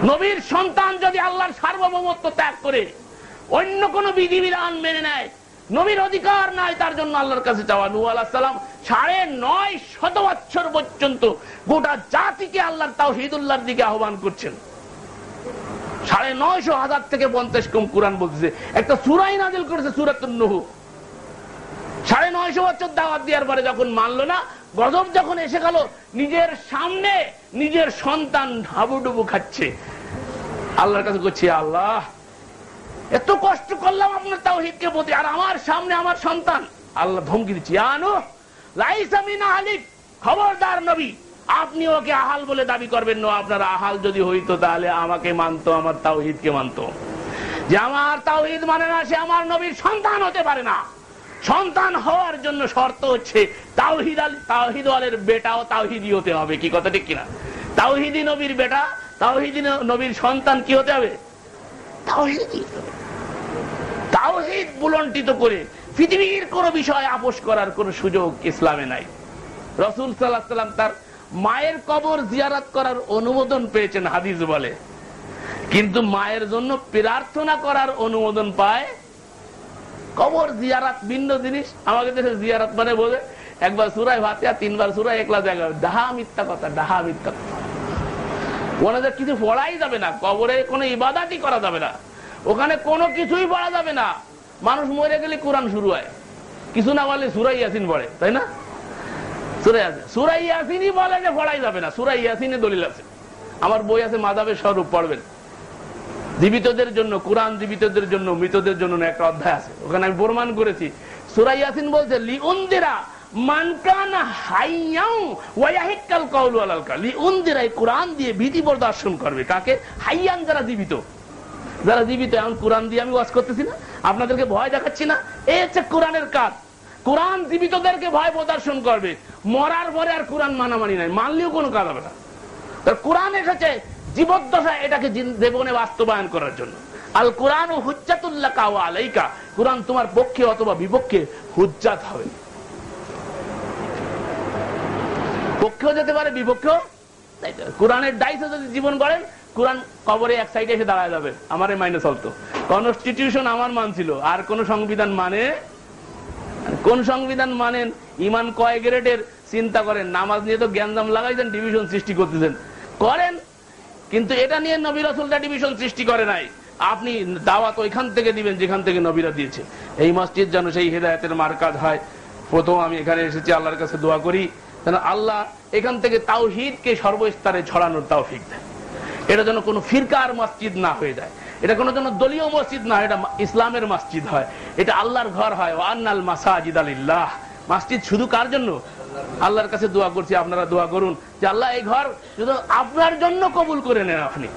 নবীর সন্তান যদি আল্লাহর সার্বভৌমত্ব ত্যাগ করে অন্য কোন বিধিবিধান মেনে নেয়, নবীর অধিকার নাই তার জন্য আল্লাহর কাছে চাওয়া। নূহ আলাইহিস সালাম ৯৫০ বছর পর্যন্ত গোটা জাতিকে আল্লাহর তাওহীদুল্লাহর দিকে আহ্বান করছেন। ৯৫০ থেকে ৫০ কম কুরআন বলতেছে, একটা সূরাই নাযিল করেছে সূরাতুন নূহ। ৯৫০ বছর দাওয়াত দেওয়ার পরে যখন মানলো না, গজব যখন এসে গেল, নিজের সামনে নিজের সন্তান হাবুডুবু খাচ্ছে, আল্লাহর কাছে করছে আল্লাহ এত কষ্ট করলাম আপনার তাওহীদকে প্রতি, আর আমার সামনে আমার সন্তান। আল্লাহ ধমকি দিচ্ছে, আনো লাইসা মিন আহলিক, খবরদার নবী আপনি ওকে আহাল বলে দাবি করবেন না। আপনার আহাল যদি হইতো তাহলে আমাকে মানতো, আমার তাওহীদকে মানতো। যে আমার তাওহীদ মানে না সে আমার নবীর সন্তান হতে পারে না। সন্তান হওয়ার জন্য শর্ত হচ্ছে তাওহীদের বেটাও তাওহীদি হতে হবে। কি কথা ঠিক কিনা? তাওহীদি নবীর বেটা, তাওহীদি নবীর সন্তান কি হতে হবে? তাওহীদি। তাওহীদ বুলন্ডিত করে পৃথিবীর কোন বিষয় আপোষ করার কোন সুযোগ ইসলামে নাই। রাসূল সাল্লাল্লাহু আলাইহি ওয়াসাল্লাম তার মায়ের কবর জিয়ারত করার অনুমোদন পেয়েছেন, হাদিস বলে, কিন্তু মায়ের জন্য প্রার্থনা করার অনুমোদন পায়। কবর জিয়ারত ভিন্ন জিনিস। আমাদের দেশে জিয়ারত মানে বলে একবার সূরা ফাতিহা, 3 বার সূরা ইখলাস, ডাহা মিথ্যা কথা, ডাহা মিথ্যা কথা। ওনাদের কিছু পড়াই যাবে না, কবরে কোনো ইবাদতই করা যাবে না, ওখানে কোনো কিছুই পড়া যাবে না। মানুষ মরে গেলে কোরআন শুরু হয়, কিছু না বলে সূরা ইয়াসিন পড়ে, তাই না? সূরা ইয়াসিনই বলে যে পড়াই যাবে না, সূরা ইয়াসিনে দলিল আছে। আমার বই আছে মাযহাবের স্বরূপ, পড়বেন। জীবিতদের জন্য কোরআন, জীবিতদের জন্য, মৃতদের জন্য একটা অধ্যায় আছে, ওখানে আমি প্রমাণ করেছি। সূরা ইয়াসিন বলছে লিউনদিরা মান কানা হাইয়াও ওয়া ইয়াহিক্কাল কাউলু আলাল কাল। লিউনদিরা, এই কোরআন দিয়ে ভীতি প্রদর্শন করবে কাকে? হাইয়ান, যারা জীবিত। যারা জীবিত। এখন কোরআন দিয়ে আমি ওয়াজ করতেছি না, আপনাদেরকে ভয় দেখাচ্ছি না, এই হচ্ছে কোরআনের কাজ। কোরআন জীবিতদেরকে ভয় প্রদর্শন করবে, মরার পরে আর কোরআন মানামানি নাই, মানলেও কোনো কাজ হবে না। কোরআন এসেছে জীবদ্দশায় এটাকে জীবনে বাস্তবায়ন করার জন্য। আল কোরআন ও হুজ্জাতুল লাকা ওয়া আলাইকা, কোরআন তোমার পক্ষে অথবা বিপক্ষে হুজ্জাত হবে, পক্ষেও যেতে পারে বিপক্ষেও। কোরআনের দায়িত্ব যদি জীবন করেন, কোরআন কবরে এক সাইডে এসে দাঁড়ায় যাবে, আমারে মাইনে চলতো। কনস্টিটিউশন আমার মানছিল, আর কোন সংবিধান মানে? কোন সংবিধান মানেন? ইমান কয় গ্রেডের চিন্তা করেন। নামাজ নিয়ে তো জ্ঞানজাম লাগাইছেন, ডিভিশন সৃষ্টি করতেছেন, করেন, কিন্তু এটা নিয়ে নবী রাসূলরা ডিভিশন সৃষ্টি করে নাই। আপনি দাওয়াত ওইখান থেকে দিবেন যেখান থেকে নবীরা দিয়েছে। এই মসজিদ যেন সেই হেদায়েতের মারকাজ হয়। প্রথম আমি এখানে এসেছি, আল্লাহর কাছে দোয়া করি যেন আল্লাহ এখান থেকে তাওহীদকে সর্বস্তরে ছড়ানোর তৌফিক দেয়। এটা যেন কোনো ফিরকার মসজিদ না হয়ে যায়, এটা কোনো যেন দলীয় মসজিদ না হয়, এটা ইসলামের মসজিদ হয়, এটা আল্লাহর ঘর হয়। ওয়া আন্নাল মাসাজিদা লিল্লাহ। মসজিদ শুধু কার জন্য? আল্লাহর কাছে দোয়া করছি, আপনারা দোয়া করুন যে আল্লাহ এই ঘর শুধু আপনার জন্য কবুল করে নেন। আপনি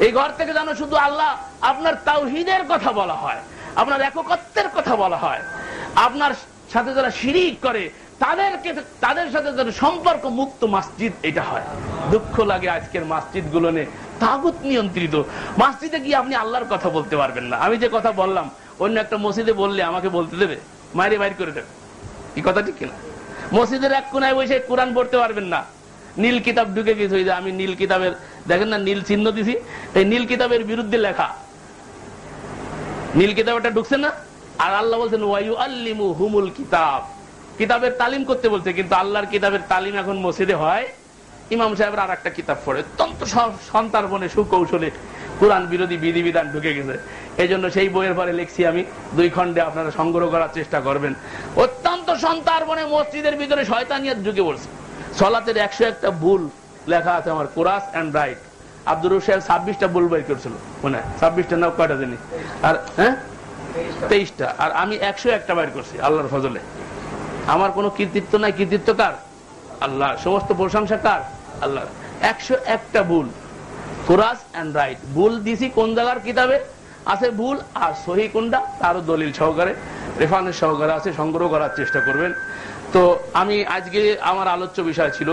এই ঘর থেকে যেন শুধু আল্লাহ আপনার তাওহীদের কথা বলা হয়, আপনার একত্বের কথা বলা হয়, আপনার সাথে যারা শিরিক করে তাদের সাথে যেন সম্পর্ক মুক্ত মসজিদ এটা হয়। দুঃখ লাগে আজকের মসজিদ গুলো নিয়ে তাগুত নিয়ন্ত্রিত। মসজিদে গিয়ে আপনি আল্লাহর কথা বলতে পারবেন না। আমি যে কথা বললাম অন্য একটা মসজিদে বললে আমাকে বলতে দেবে, মাইরে বাইর করে দেবে। এই কথা ঠিক কিনা? মসজিদের এক কোনায় বসে কোরআন পড়তে পারবেন না, নীল কিতাব ঢুকে গেছে। ওই যে আমি নীল কিতাবের, দেখেন না নীল চিহ্ন দিছি, এই নীল কিতাবের বিরুদ্ধে লেখা, নীল কিতাবটা ঢুকছে না। আর আল্লাহ বলছেন ওয়ায়ু আল্লিমু হুমুল কিতাব, কিতাবের তালিম করতে বলছে, কিন্তু আল্লাহর কিতাবের তালিম এখন মসজিদে হয়। ইমাম সাহেবরা আর একটা কিতাব পড়ে, অত্যন্ত সন্তারপণে সুকৌশলে কোরআন বিরোধী বিধিবিধান ঢুকে গেছে। এই জন্য সেই বইয়ের পরে লিখছি আমি 2 খণ্ডে, আপনারা সংগ্রহ করার চেষ্টা করবেন। অত্যন্ত সন্তারপণে মসজিদের ভিতরে শয়তানিয়াত ঢুকে পড়ছে। সলাতের 101টা ভুল লেখা আছে আমার, chorus and right. Abdur Rashid সাহেব 26টা ভুল বের করেছিল, মনে হয় 26টা না কয়টা জানি, আর 23টা, আর আমি 101টা বের করছি আল্লাহর ফজলে। আমার কোনো কৃতিত্ব নাই, কৃতিত্ব কার? আল্লাহ। সমস্ত প্রশংসা কার? আল্লাহ। 101টা ভুল, কোরাস এন্ড রাইট। ভুল দিছি কোন জায়গার কিতাবে আছে ভুল, আর সহি কোনটা তারও দলিল সহকারে, রেফারেন্স সহকারে আছে, সংগ্রহ করার চেষ্টা করবেন। তো আমি আজকে আমার আলোচ্য বিষয় ছিল,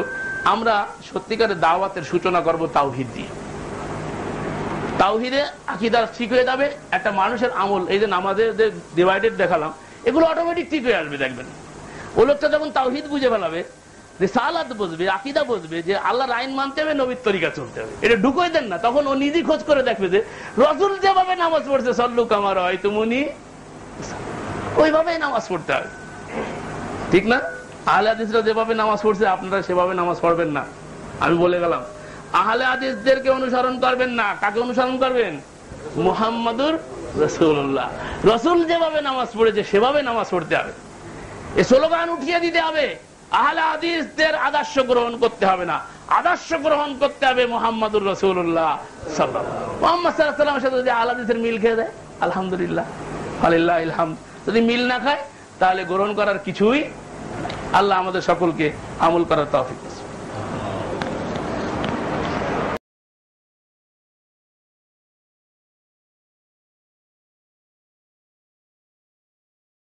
আমরা সত্যিকারের দাওয়াতের সূচনা করব তাওহীদ দিয়ে। তাওহীদে আকীদা ঠিক হয়ে যাবে। একটা মানুষের আমল, এই যে নামাজের যে ডিভাইডেড দেখালাম, এগুলো অটোমেটিক ঠিক হয়ে আসবে। দেখবেন ও লোকটা যখন তাওহীদ বুঝে ফেলাবে, রিসালাত বুঝবে, আকীদা বুঝবে, যে আল্লাহর আইন মানতে হবে, নবীর তরিকা চলতে হবে, এটা ঢুকোই দেন না, তখন ও নিজেই খোঁজ করে দেখবে যে রাসূল যেভাবে নামাজ পড়ছে, সাল্লু কামা রাআইতুমুনি, ওইভাবেই নামাজ পড়তে হবে। ঠিক না? আহলে হাদিসরা যেভাবে নামাজ পড়ছে আপনারা সেভাবে নামাজ পড়বেন না। আমি বলে গেলাম, আহলে হাদিসদেরকে অনুসরণ করবেন না। কাকে অনুসরণ করবেন? মুহাম্মাদুর রাসূলুল্লাহ। রাসূল যেভাবে নামাজ পড়েছে সেভাবে নামাজ পড়তে হবে। এই স্লোগান উঠিয়ে দিতে হবে। আহলে হাদিসদের আদর্শ গ্রহণ করতে হবে না, আদর্শ গ্রহণ করতে হবে মুহাম্মাদুর রাসূলুল্লাহ সাল্লাল্লাহু আলাইহি ওয়াসাল্লাম। মুহাম্মদ সাল্লাল্লাহু আলাইহি ওয়াসাল্লামের সাথে যদি আহলে হাদিসের মিল খেয়ে যায়, আলহামদুলিল্লাহ, আলিল্লাহ ইলহাম। যদি মিল না খায় তাহলে গ্রহণ করার কিছুই, আল্লাহ আমাদের সকলকে আমল করার তৌফিক।